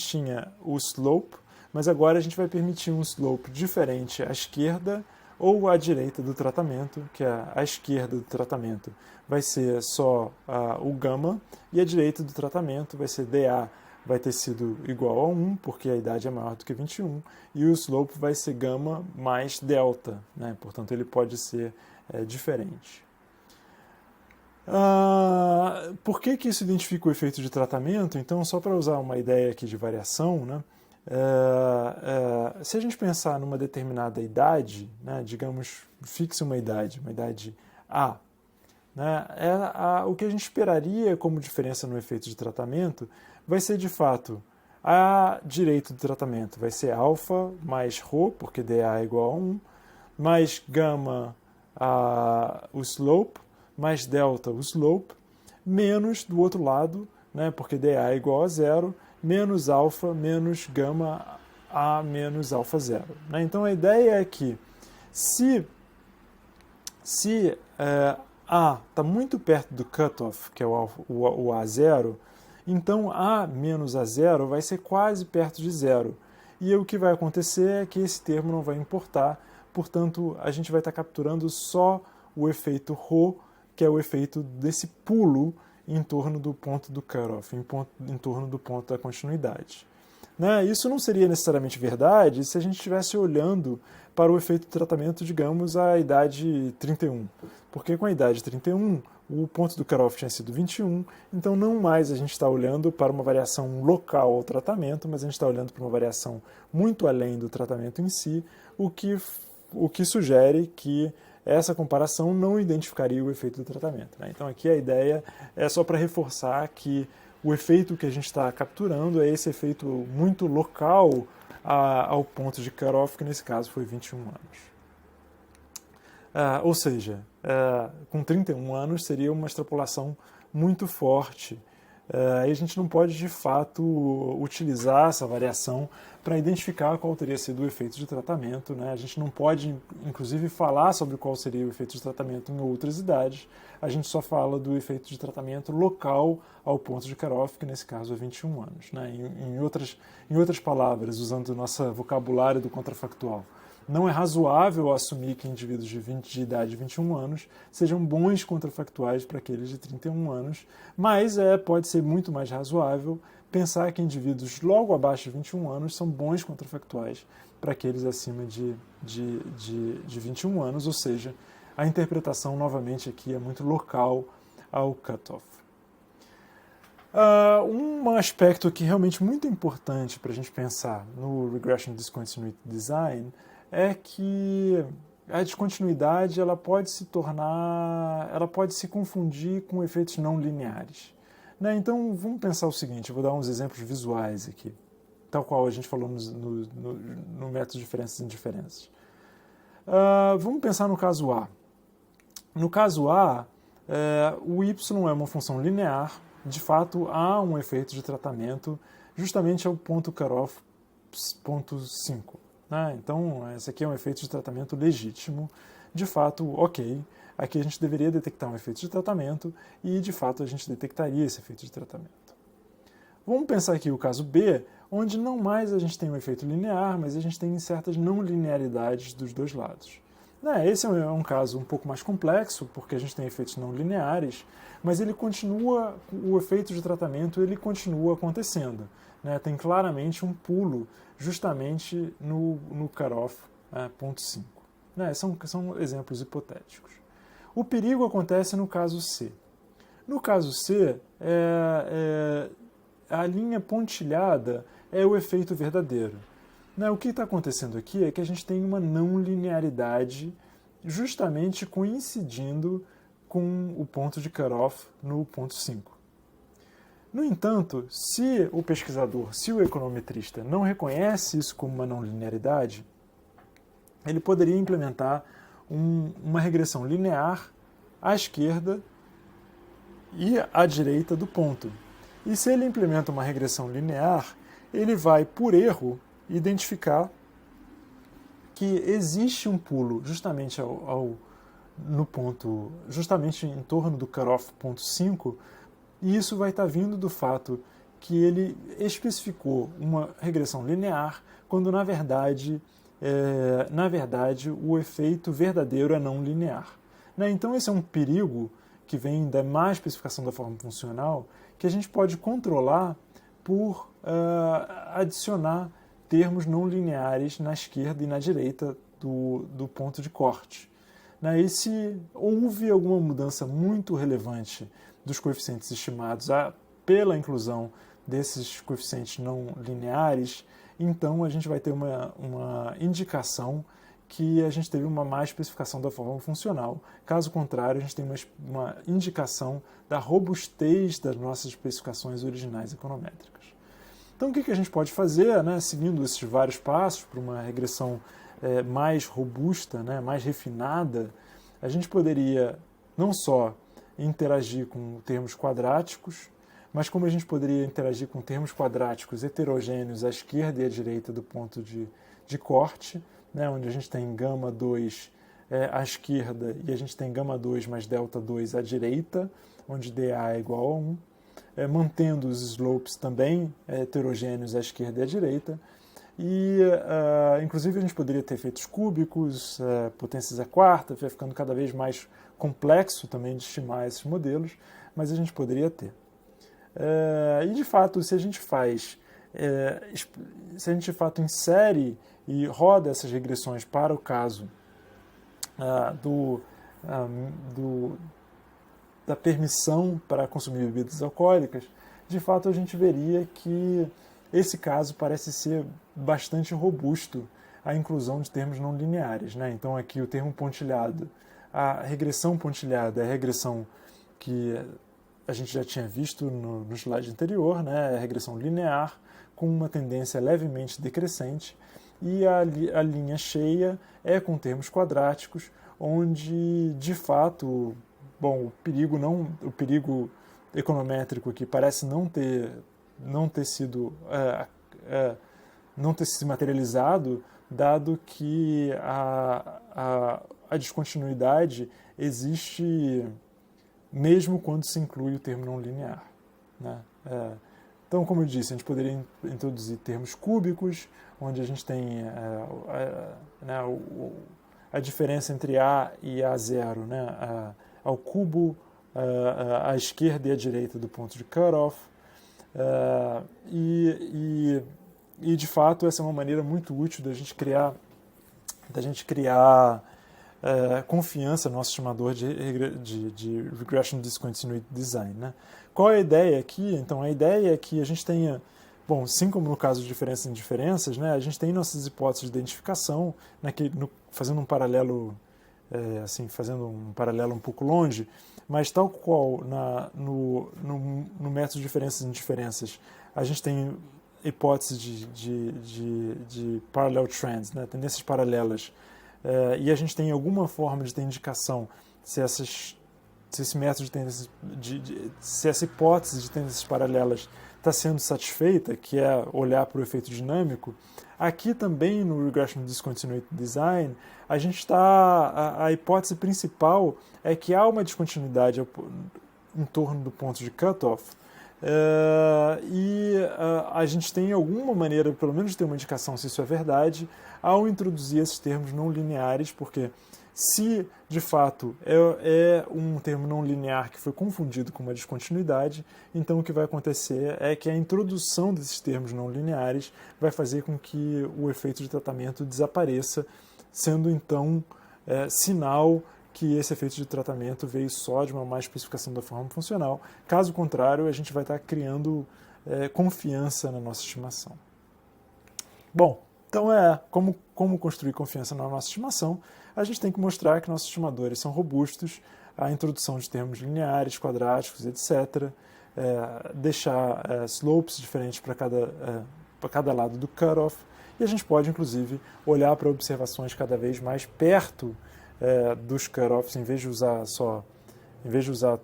tinha o slope, mas agora a gente vai permitir um slope diferente à esquerda ou à direita do tratamento, que a esquerda do tratamento vai ser só o gama, e a direita do tratamento vai ser DA, vai ter sido igual a 1, porque a idade é maior do que 21, e o slope vai ser gama mais delta, né? Portanto, ele pode ser diferente. Por que isso identifica o efeito de tratamento? Então, só para usar uma ideia aqui de variação, né? Se a gente pensar numa determinada idade, né, digamos, fixe uma idade A, né, o que a gente esperaria como diferença no efeito de tratamento vai ser, de fato, a direita do tratamento vai ser alfa mais ρ, porque DA é igual a 1, mais gama o slope, mais delta o slope, menos do outro lado, né, porque DA é igual a 0, menos alfa, menos gama A menos alfa 0. Né? Então a ideia é que se A está muito perto do cutoff, que é o A0, Então A menos A0 vai ser quase perto de zero. E o que vai acontecer é que esse termo não vai importar, portanto a gente vai estar capturando só o efeito ρ, que é o efeito desse pulo em torno do ponto do cutoff, em torno do ponto da continuidade. Né? Isso não seria necessariamente verdade se a gente estivesse olhando para o efeito de tratamento, digamos, à idade 31. Porque com a idade 31, o ponto do cutoff tinha sido 21, então não mais a gente está olhando para uma variação local ao tratamento, mas a gente está olhando para uma variação muito além do tratamento em si, o que sugere que essa comparação não identificaria o efeito do tratamento. Né? Então aqui a ideia é só para reforçar que o efeito que a gente está capturando é esse efeito muito local ao ponto de cutoff, que nesse caso foi 21 anos. Ou seja, com 31 anos seria uma extrapolação muito forte. Aí a gente não pode, de fato, utilizar essa variação para identificar qual teria sido o efeito de tratamento. Né? A gente não pode, inclusive, falar sobre qual seria o efeito de tratamento em outras idades. A gente só fala do efeito de tratamento local ao ponto de cutoff, que nesse caso é 21 anos. Né? Em outras palavras, usando o nosso vocabulário do contrafactual, não é razoável assumir que indivíduos de idade de 21 anos sejam bons contrafactuais para aqueles de 31 anos, mas pode ser muito mais razoável pensar que indivíduos logo abaixo de 21 anos são bons contrafactuais para aqueles acima de 21 anos, ou seja, a interpretação novamente aqui é muito local ao cutoff. Um aspecto que é realmente muito importante para a gente pensar no Regression Discontinuity Design é que a descontinuidade ela pode se confundir com efeitos não lineares. Né? Então vamos pensar o seguinte, eu vou dar uns exemplos visuais aqui, tal qual a gente falou no método de diferenças e indiferenças. Vamos pensar no caso A. No caso A, o y é uma função linear, de fato há um efeito de tratamento justamente ao ponto cutoff, ponto 5. Né? Então, esse aqui é um efeito de tratamento legítimo. De fato, ok, aqui a gente deveria detectar um efeito de tratamento e, de fato, a gente detectaria esse efeito de tratamento. Vamos pensar aqui o caso B, onde não mais a gente tem um efeito linear, mas a gente tem certas não linearidades dos dois lados. Esse é um caso um pouco mais complexo, porque a gente tem efeitos não lineares, mas o efeito de tratamento ele continua acontecendo. Né? Tem claramente um pulo justamente no cutoff, ponto 5. São exemplos hipotéticos. O perigo acontece no caso C. No caso C, a linha pontilhada é o efeito verdadeiro. O que está acontecendo aqui é que a gente tem uma não linearidade justamente coincidindo com o ponto de cutoff no ponto 5. No entanto, se o econometrista não reconhece isso como uma não linearidade, ele poderia implementar uma regressão linear à esquerda e à direita do ponto. E se ele implementa uma regressão linear, ele vai, por erro, identificar que existe um pulo justamente no ponto, justamente em torno do cutoff ponto 5, e isso vai estar vindo do fato que ele especificou uma regressão linear, quando na verdade o efeito verdadeiro é não linear. Então esse é um perigo que vem da má especificação da forma funcional, que a gente pode controlar por adicionar termos não lineares na esquerda e na direita do ponto de corte. E se houve alguma mudança muito relevante dos coeficientes estimados pela inclusão desses coeficientes não lineares, então a gente vai ter uma indicação que a gente teve uma má especificação da forma funcional. Caso contrário, a gente tem uma indicação da robustez das nossas especificações originais econométricas. Então, o que a gente pode fazer, seguindo esses vários passos para uma regressão mais robusta, mais refinada, a gente poderia não só interagir com termos quadráticos, mas como a gente poderia interagir com termos quadráticos heterogêneos à esquerda e à direita do ponto de corte, onde a gente tem gama 2 à esquerda e a gente tem gama 2 mais delta 2 à direita, onde dA é igual a 1. mantendo os slopes também heterogêneos à esquerda e à direita. E, inclusive, a gente poderia ter efeitos cúbicos, potências à quarta, vai ficando cada vez mais complexo também de estimar esses modelos, mas a gente poderia ter. E, de fato, se a gente de fato insere e roda essas regressões para o caso da permissão para consumir bebidas alcoólicas, de fato a gente veria que esse caso parece ser bastante robusto à inclusão de termos não lineares, né? Então aqui o termo pontilhado, a regressão pontilhada é a regressão que a gente já tinha visto no slide anterior, né? É a regressão linear com uma tendência levemente decrescente, e a linha cheia é com termos quadráticos, onde de fato, bom, o perigo econométrico aqui parece não ter se materializado, dado que a descontinuidade existe mesmo quando se inclui o termo não linear, né? Então, como eu disse, a gente poderia introduzir termos cúbicos, onde a gente tem a diferença entre A e A0, né? Ao cubo, à esquerda e à direita do ponto de cutoff. E, de fato, essa é uma maneira muito útil da gente criar confiança no nosso estimador de Regression Discontinuity Design, né? Qual é a ideia aqui? Então, a ideia é que a gente tenha, bom, assim como no caso de diferenças e indiferenças, né, a gente tem nossas hipóteses de identificação, fazendo um paralelo um pouco longe, mas tal qual no método de diferenças e indiferenças, a gente tem hipóteses de parallel trends, né, tendências paralelas, e a gente tem alguma forma de ter indicação se esse método de tendências, se essa hipótese de tendências paralelas está sendo satisfeita, que é olhar para o efeito dinâmico. Aqui também no Regression Discontinuity Design, a gente está, a hipótese principal é que há uma descontinuidade em torno do ponto de cutoff, a gente tem alguma maneira, pelo menos, de ter uma indicação se isso é verdade, ao introduzir esses termos não lineares, porque se, de fato, é um termo não linear que foi confundido com uma descontinuidade, então o que vai acontecer é que a introdução desses termos não lineares vai fazer com que o efeito de tratamento desapareça, sendo, então, sinal que esse efeito de tratamento veio só de uma má especificação da forma funcional. Caso contrário, a gente vai estar criando confiança na nossa estimação. Bom, então como construir confiança na nossa estimação? A gente tem que mostrar que nossos estimadores são robustos, a introdução de termos lineares, quadráticos, etc., deixar slopes diferentes para cada lado do cutoff, e a gente pode, inclusive, olhar para observações cada vez mais perto dos cutoffs, em vez de usar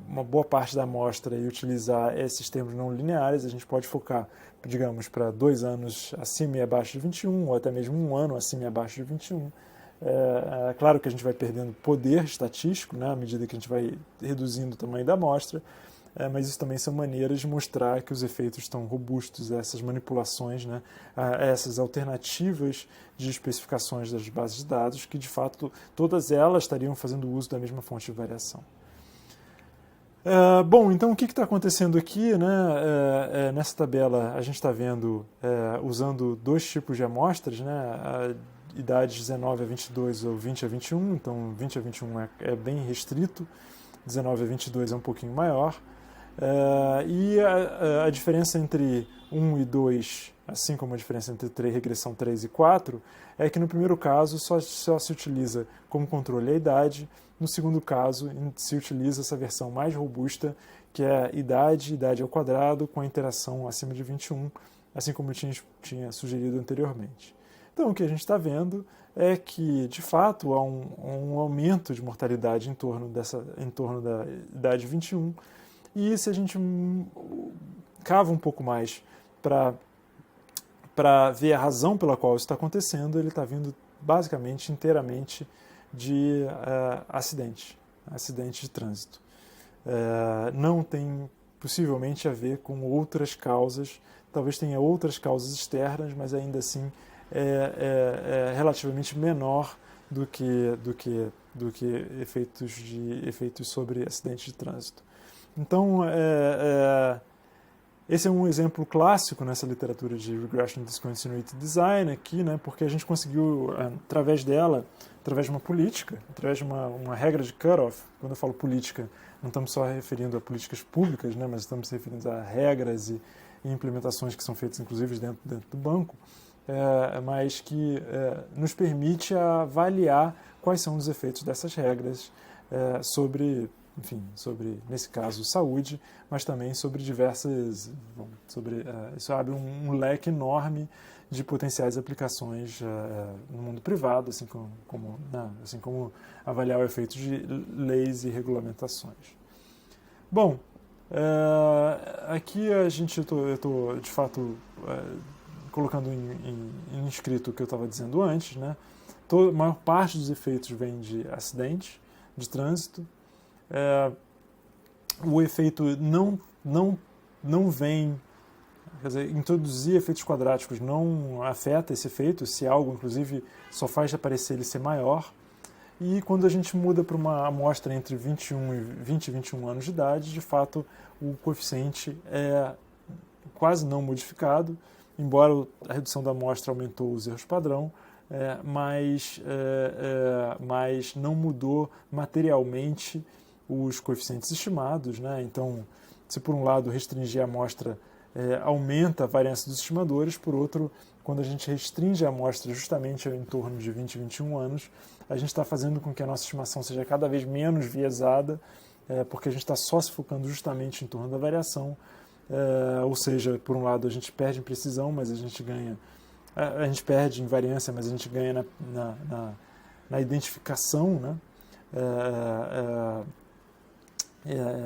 uma boa parte da amostra e utilizar esses termos não lineares, a gente pode focar, digamos, para 2 anos acima e abaixo de 21, ou até mesmo 1 ano acima e abaixo de 21. Claro que a gente vai perdendo poder estatístico, né, à medida que a gente vai reduzindo o tamanho da amostra, mas isso também são maneiras de mostrar que os efeitos estão robustos a essas manipulações, né, a essas alternativas de especificações das bases de dados, que de fato todas elas estariam fazendo uso da mesma fonte de variação. Bom, então o que está acontecendo aqui, né? Nessa tabela a gente está vendo, usando 2 tipos de amostras, né? Idades 19 a 22 ou 20 a 21, então 20 a 21 é bem restrito, 19 a 22 é um pouquinho maior, e a diferença entre 1 e 2, assim como a diferença entre regressão 3 e 4, é que no primeiro caso só se utiliza como controle a idade, no segundo caso se utiliza essa versão mais robusta, que é idade ao quadrado, com a interação acima de 21, assim como eu tinha sugerido anteriormente. Então, o que a gente está vendo é que, de fato, há um aumento de mortalidade em torno da idade 21, e se a gente cava um pouco mais para ver a razão pela qual isso está acontecendo, ele está vindo basicamente inteiramente de acidente de trânsito. Não tem possivelmente a ver com outras causas, talvez tenha outras causas externas, mas ainda assim é relativamente menor do que efeitos sobre acidentes de trânsito. Então, esse é um exemplo clássico nessa literatura de Regression Discontinuity Design aqui, né, porque a gente conseguiu, através dela, através de uma política, através de uma regra de cutoff. Quando eu falo política, não estamos só referindo a políticas públicas, né, mas estamos se referindo a regras e implementações que são feitas, inclusive, dentro do banco, mas que nos permite avaliar quais são os efeitos dessas regras sobre, nesse caso, saúde, mas também sobre isso abre um leque enorme de potenciais aplicações no mundo privado, assim como avaliar o efeito de leis e regulamentações. Bom, aqui eu estou de fato colocando em escrito o que eu estava dizendo antes, né? A maior parte dos efeitos vem de acidente, de trânsito. O efeito não vem, quer dizer, introduzir efeitos quadráticos não afeta esse efeito, se algo, inclusive, só faz aparecer ele ser maior. E quando a gente muda para uma amostra entre 20 e 21 anos de idade, de fato, o coeficiente é quase não modificado, embora a redução da amostra aumentou os erros padrão, mas não mudou materialmente os coeficientes estimados, né? Então, se por um lado restringir a amostra aumenta a variância dos estimadores, por outro, quando a gente restringe a amostra justamente em torno de 20 e 21 anos, a gente está fazendo com que a nossa estimação seja cada vez menos viesada, porque a gente está só se focando justamente em torno da variação, ou seja, por um lado a gente perde em precisão, mas a gente ganha, a gente perde em variância, mas a gente ganha na identificação, né?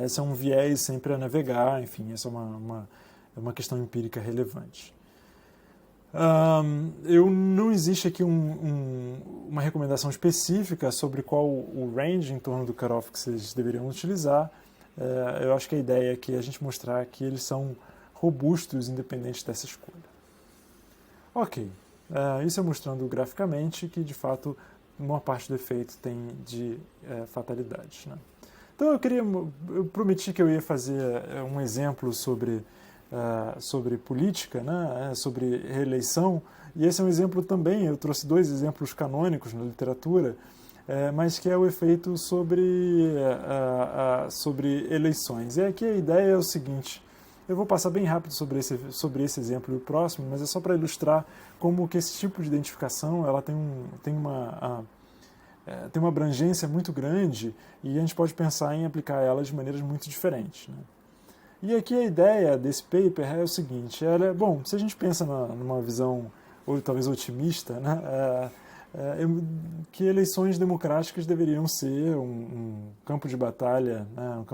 Esse é um viés sempre a navegar, enfim, essa é uma questão empírica relevante. Não existe aqui uma recomendação específica sobre qual o range em torno do cutoff que vocês deveriam utilizar. Eu acho que a ideia aqui é a gente mostrar que eles são robustos independente dessa escolha. Ok, isso é mostrando graficamente que de fato a maior parte do efeito tem de fatalidades, né? Então eu prometi que eu ia fazer um exemplo sobre política, né, sobre reeleição, e esse é um exemplo também, eu trouxe 2 exemplos canônicos na literatura, mas que é o efeito sobre eleições. E aqui a ideia é o seguinte, eu vou passar bem rápido sobre esse exemplo e o próximo, mas é só para ilustrar como que esse tipo de identificação ela tem uma abrangência muito grande e a gente pode pensar em aplicar ela de maneiras muito diferentes, né? E aqui a ideia desse paper é o seguinte, bom, se a gente pensa numa visão, ou talvez otimista, né, que eleições democráticas deveriam ser um campo de batalha, né,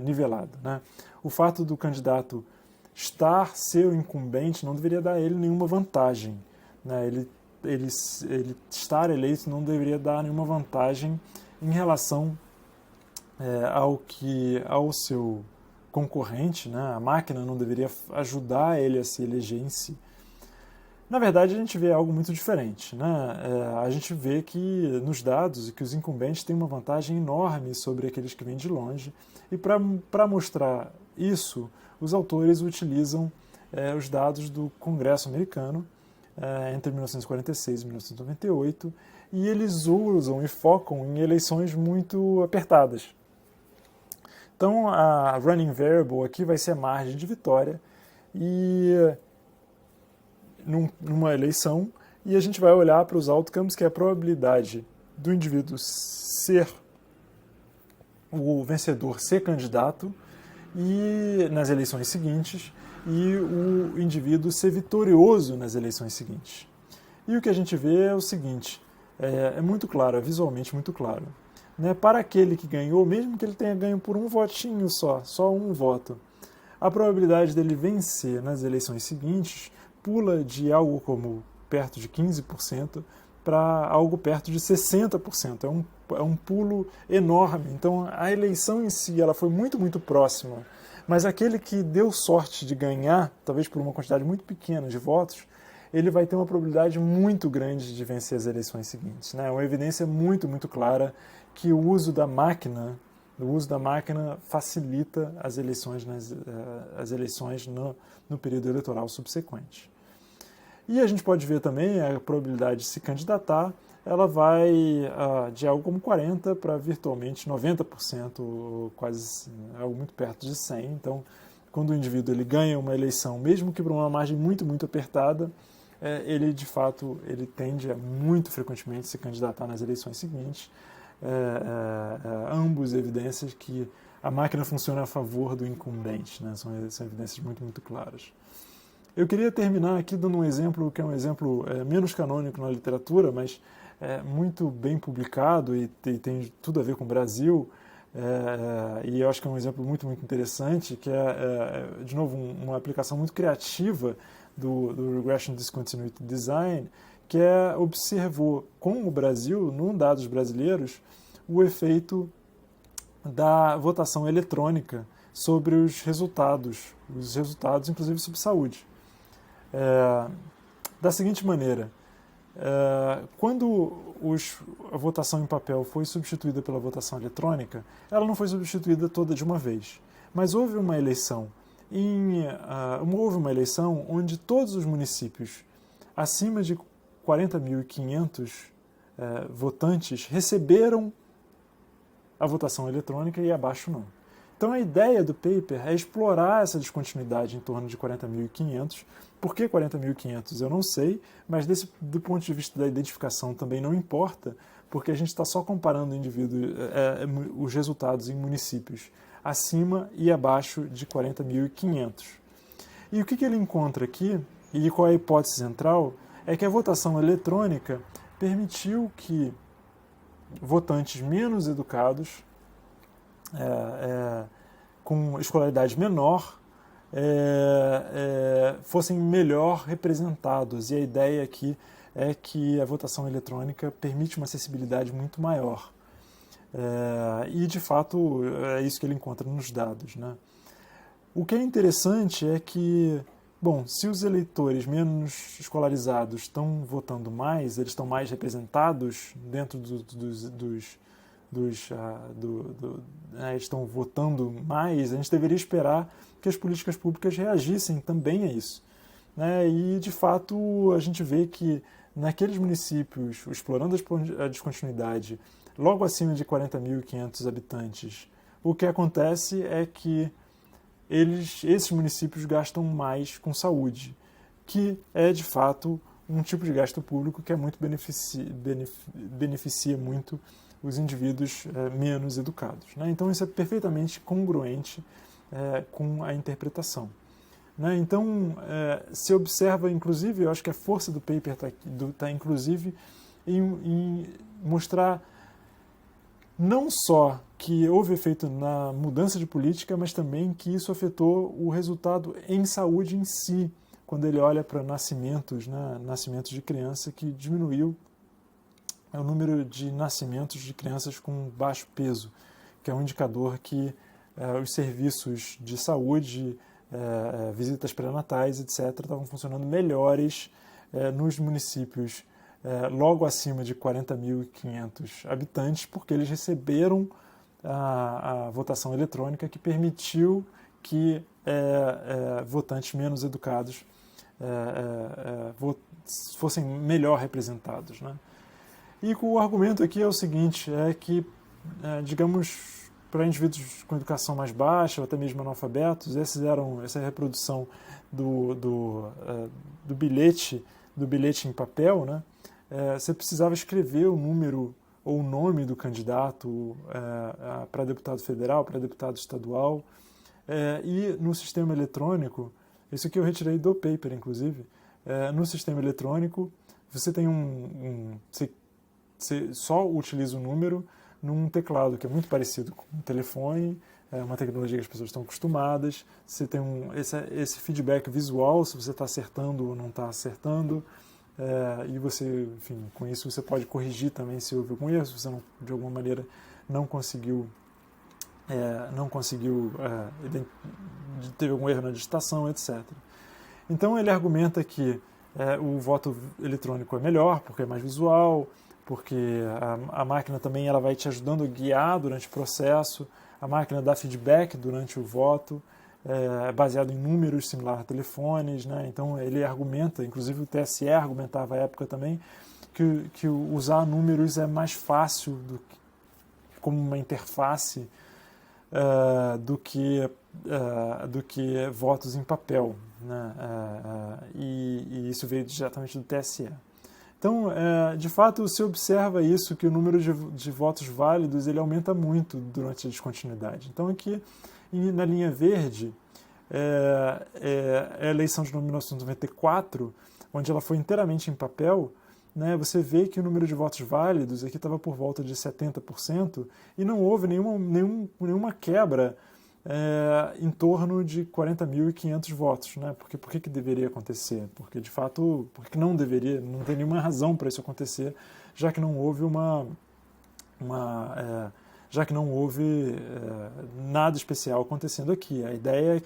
nivelado, né? O fato do candidato ser o incumbente não deveria dar a ele nenhuma vantagem, né? Ele estar eleito não deveria dar nenhuma vantagem em relação ao seu concorrente, né? A máquina não deveria ajudar ele a se eleger em si. Na verdade, a gente vê algo muito diferente, né? A gente vê que nos dados que os incumbentes têm uma vantagem enorme sobre aqueles que vêm de longe, e para mostrar isso, os autores utilizam os dados do Congresso americano entre 1946 e 1998, e eles usam e focam em eleições muito apertadas. Então, a running variable aqui vai ser a margem de vitória e numa eleição, e a gente vai olhar para os outcomes, que é a probabilidade do indivíduo ser o vencedor, ser candidato e nas eleições seguintes, e o indivíduo ser vitorioso nas eleições seguintes. E o que a gente vê é o seguinte, é muito claro, é visualmente muito claro. Né, para aquele que ganhou, mesmo que ele tenha ganho por um votinho só um voto, a probabilidade dele vencer nas eleições seguintes pula de algo como perto de 15% para algo perto de 60%. É um é um pulo enorme. Então, a eleição em si ela foi muito, muito próxima, mas aquele que deu sorte de ganhar, talvez por uma quantidade muito pequena de votos, ele vai ter uma probabilidade muito grande de vencer as eleições seguintes, né? É uma evidência muito, muito clara que o uso da máquina facilita as eleições, no período eleitoral subsequente. E a gente pode ver também a probabilidade de se candidatar, ela vai de algo como 40% para virtualmente 90%, quase algo muito perto de 100%. Então, quando o indivíduo ele ganha uma eleição, mesmo que por uma margem muito, muito apertada, ele de fato ele tende a muito frequentemente se candidatar nas eleições seguintes. Ambos evidências que a máquina funciona a favor do incumbente, né? São evidências muito, muito claras. Eu queria terminar aqui dando um exemplo que é um exemplo menos canônico na literatura, mas muito bem publicado e tem tudo a ver com o Brasil, e eu acho que é um exemplo muito, muito interessante, que de novo, uma aplicação muito criativa do Regression Discontinuity Design, que observou com o Brasil, num dados brasileiros, o efeito da votação eletrônica sobre os resultados inclusive sobre saúde. Da seguinte maneira, quando a votação em papel foi substituída pela votação eletrônica, ela não foi substituída toda de uma vez, mas houve uma eleição onde todos os municípios acima de 40.500 votantes receberam a votação eletrônica e abaixo não. Então a ideia do paper é explorar essa descontinuidade em torno de 40.500. Por que 40.500? Eu não sei, mas do ponto de vista da identificação também não importa, porque a gente está só comparando os resultados em municípios acima e abaixo de 40.500. E o que ele encontra aqui, e qual é a hipótese central, é que a votação eletrônica permitiu que votantes menos educados, com escolaridade menor, fossem melhor representados. E a ideia aqui é que a votação eletrônica permite uma acessibilidade muito maior. E, de fato, é isso que ele encontra nos dados, né? O que é interessante é que, bom, se os eleitores menos escolarizados estão votando mais, eles estão mais representados dentro eles estão votando mais, a gente deveria esperar que as políticas públicas reagissem também a isso, né? E, de fato, a gente vê que naqueles municípios, explorando a descontinuidade, logo acima de 40.500 habitantes, o que acontece é que esses municípios gastam mais com saúde, que é, de fato, um tipo de gasto público que beneficia muito os indivíduos menos educados, né? Então, isso é perfeitamente congruente com a interpretação, né? Então, se observa, inclusive, eu acho que a força do paper está inclusive, em mostrar não só que houve efeito na mudança de política, mas também que isso afetou o resultado em saúde em si, quando ele olha para nascimentos de criança, que diminuiu o número de nascimentos de crianças com baixo peso, que é um indicador que os serviços de saúde, visitas pré-natais, etc., estavam funcionando melhores nos municípios logo acima de 40.500 habitantes, porque eles receberam a votação eletrônica que permitiu que votantes menos educados fossem melhor representados, né? E o argumento aqui é o seguinte, é que, digamos, para indivíduos com educação mais baixa, ou até mesmo analfabetos, essa reprodução do bilhete em papel, né? Você precisava escrever o número ou o nome do candidato para deputado federal, para deputado estadual, e no sistema eletrônico, isso aqui eu retirei do paper, inclusive, no sistema eletrônico, você tem você só utiliza o número num teclado que é muito parecido com um telefone, é uma tecnologia que as pessoas estão acostumadas, você tem esse feedback visual, se você está acertando ou não está acertando, e você, enfim, com isso você pode corrigir também se houve algum erro, se você não, de alguma maneira não conseguiu teve algum erro na digitação, etc. Então ele argumenta que o voto eletrônico é melhor, porque é mais visual, porque a máquina também ela vai te ajudando a guiar durante o processo, a máquina dá feedback durante o voto, baseado em números, similar a telefones, né? Então ele argumenta, inclusive o TSE argumentava à época também, que usar números é mais fácil como uma interface do que votos em papel, né? E isso veio diretamente do TSE. Então, de fato, se observa isso, que o número de votos válidos ele aumenta muito durante a descontinuidade. Então, aqui na linha verde é a eleição de 1994, onde ela foi inteiramente em papel, né? Você vê que o número de votos válidos aqui estava por volta de 70% e não houve nenhuma quebra em torno de 40.500 votos, né? Porque por que deveria acontecer? Porque de fato, porque não deveria, não tem nenhuma razão para isso acontecer, já que não houve já que não houve nada especial acontecendo aqui. A ideia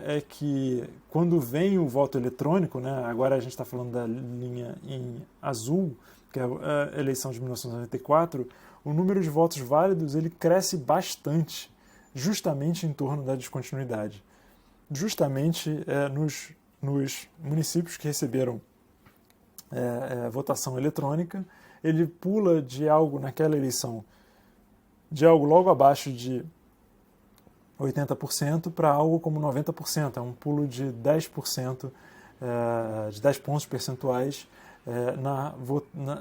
é que quando vem o voto eletrônico, né, agora a gente está falando da linha em azul, que é a eleição de 1994, o número de votos válidos ele cresce bastante, justamente em torno da descontinuidade. Justamente nos municípios que receberam votação eletrônica, ele pula de algo naquela eleição, de algo logo abaixo de 80% para algo como 90%. É um pulo de 10%, de 10 pontos percentuais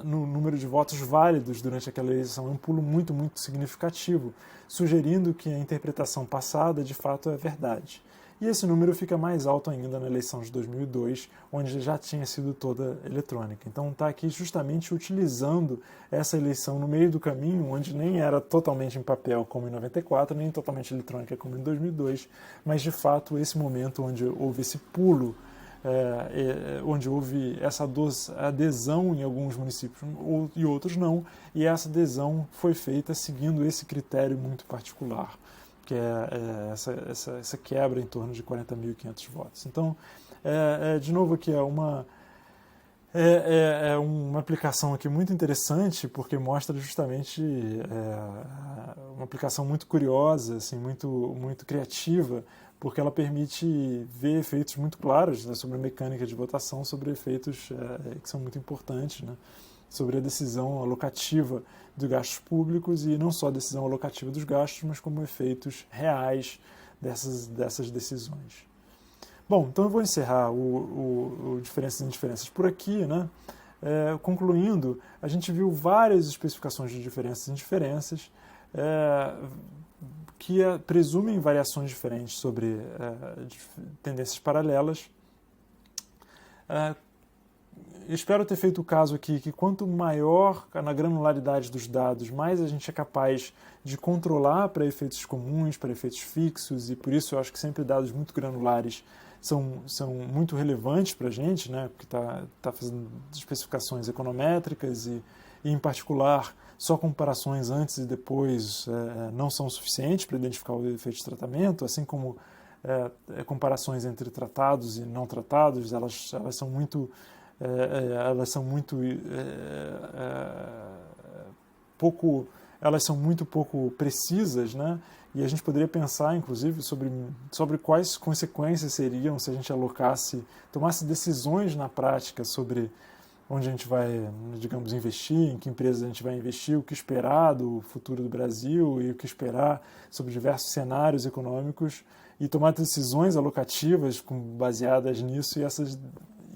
no número de votos válidos durante aquela eleição. É um pulo muito, muito significativo, sugerindo que a interpretação passada de fato é verdade. E esse número fica mais alto ainda na eleição de 2002, onde já tinha sido toda eletrônica. Então está aqui justamente utilizando essa eleição no meio do caminho, onde nem era totalmente em papel como em 94, nem totalmente eletrônica como em 2002, mas de fato esse momento onde houve esse pulo, onde houve essa adesão em alguns municípios e outros não, e essa adesão foi feita seguindo esse critério muito particular, que é essa quebra em torno de 40.500 votos. Então, de novo aqui, uma aplicação aqui muito interessante, porque mostra justamente uma aplicação muito curiosa, assim, muito, muito criativa, porque ela permite ver efeitos muito claros, né, sobre a mecânica de votação, sobre efeitos que são muito importantes, né, sobre a decisão alocativa dos gastos públicos, e não só a decisão alocativa dos gastos, mas como efeitos reais dessas decisões. Bom, então eu vou encerrar o Diferenças e Indiferenças por aqui, né? Concluindo, a gente viu várias especificações de diferenças e indiferenças que presumem variações diferentes sobre tendências paralelas. Espero ter feito o caso aqui que quanto maior na granularidade dos dados, mais a gente é capaz de controlar para efeitos comuns, para efeitos fixos, e por isso eu acho que sempre dados muito granulares são muito relevantes para a gente, né? Porque está fazendo especificações econométricas e, em particular, só comparações antes e depois não são suficientes para identificar o efeito de tratamento, assim como comparações entre tratados e não tratados, elas são muito pouco precisas, né? E a gente poderia pensar, inclusive, sobre quais consequências seriam se a gente tomasse decisões na prática sobre onde a gente vai, digamos, investir, em que empresas a gente vai investir, o que esperar do futuro do Brasil e o que esperar sobre diversos cenários econômicos, e tomar decisões alocativas baseadas nisso, e isso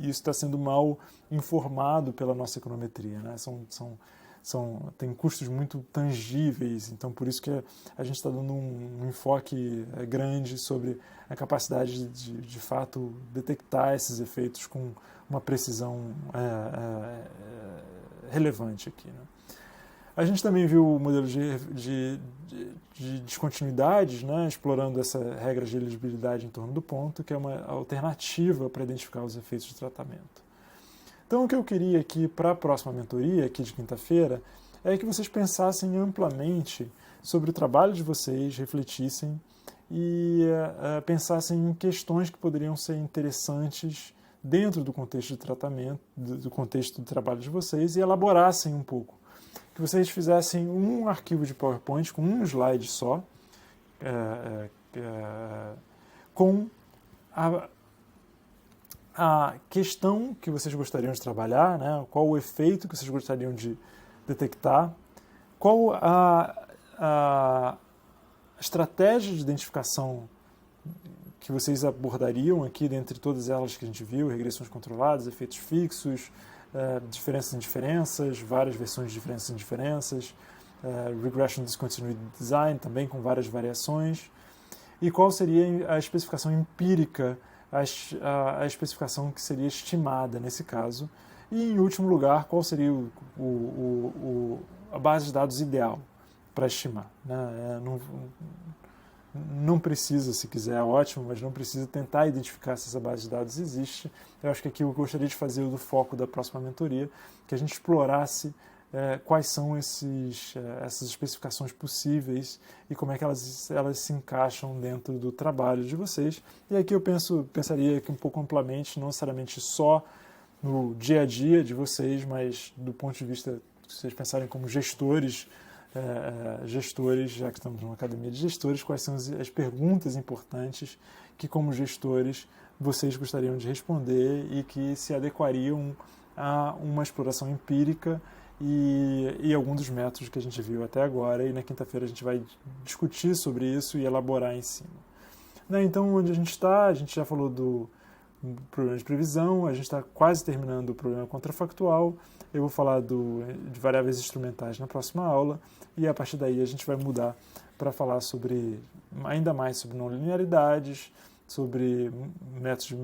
está sendo mal informado pela nossa econometria, né? Tem custos muito tangíveis, então por isso que a gente está dando um enfoque grande sobre a capacidade de fato detectar esses efeitos com uma precisão relevante aqui, né? A gente também viu o modelo de descontinuidades, né, explorando essa regra de elegibilidade em torno do ponto, que é uma alternativa para identificar os efeitos de tratamento. Então, o que eu queria aqui para a próxima mentoria, aqui de quinta-feira, é que vocês pensassem amplamente sobre o trabalho de vocês, refletissem e pensassem em questões que poderiam ser interessantes dentro do contexto de tratamento, do contexto do trabalho de vocês, e elaborassem um pouco. Que vocês fizessem um arquivo de PowerPoint com um slide só, com a questão que vocês gostariam de trabalhar, né? Qual o efeito que vocês gostariam de detectar, qual a estratégia de identificação que vocês abordariam aqui, dentre todas elas que a gente viu, regressões controladas, efeitos fixos, diferenças em diferenças, várias versões de diferenças em diferenças, Regression Discontinuity Design, também com várias variações, e qual seria a especificação empírica, a especificação que seria estimada nesse caso, e em último lugar, qual seria a base de dados ideal para estimar, né? Não precisa, se quiser, é ótimo, mas não precisa tentar identificar se essa base de dados existe. Eu acho que aqui eu gostaria de fazer do foco da próxima mentoria, que a gente explorasse quais são essas especificações possíveis e como é que elas se encaixam dentro do trabalho de vocês. E aqui eu pensaria aqui um pouco amplamente, não necessariamente só no dia a dia de vocês, mas do ponto de vista, se vocês pensarem como gestores, já que estamos numa academia de gestores, quais são as perguntas importantes que, como gestores, vocês gostariam de responder e que se adequariam a uma exploração empírica e algum dos métodos que a gente viu até agora, e na quinta-feira a gente vai discutir sobre isso e elaborar em cima. Então, onde a gente já falou do problema de previsão, a gente está quase terminando o problema contrafactual, eu vou falar de variáveis instrumentais na próxima aula, e a partir daí a gente vai mudar para falar ainda mais sobre não linearidades, sobre métodos de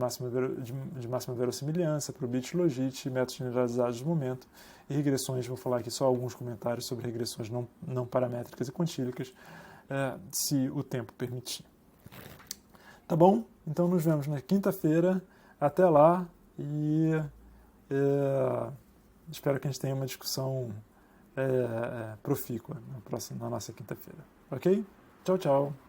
máxima verossimilhança, probability logit, métodos generalizados de momento, e regressões. Vou falar aqui só alguns comentários sobre regressões não paramétricas e quantílicas, se o tempo permitir. Tá bom? Então nos vemos na quinta-feira. Até lá e espero que a gente tenha uma discussão profícua na nossa quinta-feira. Ok? Tchau, tchau.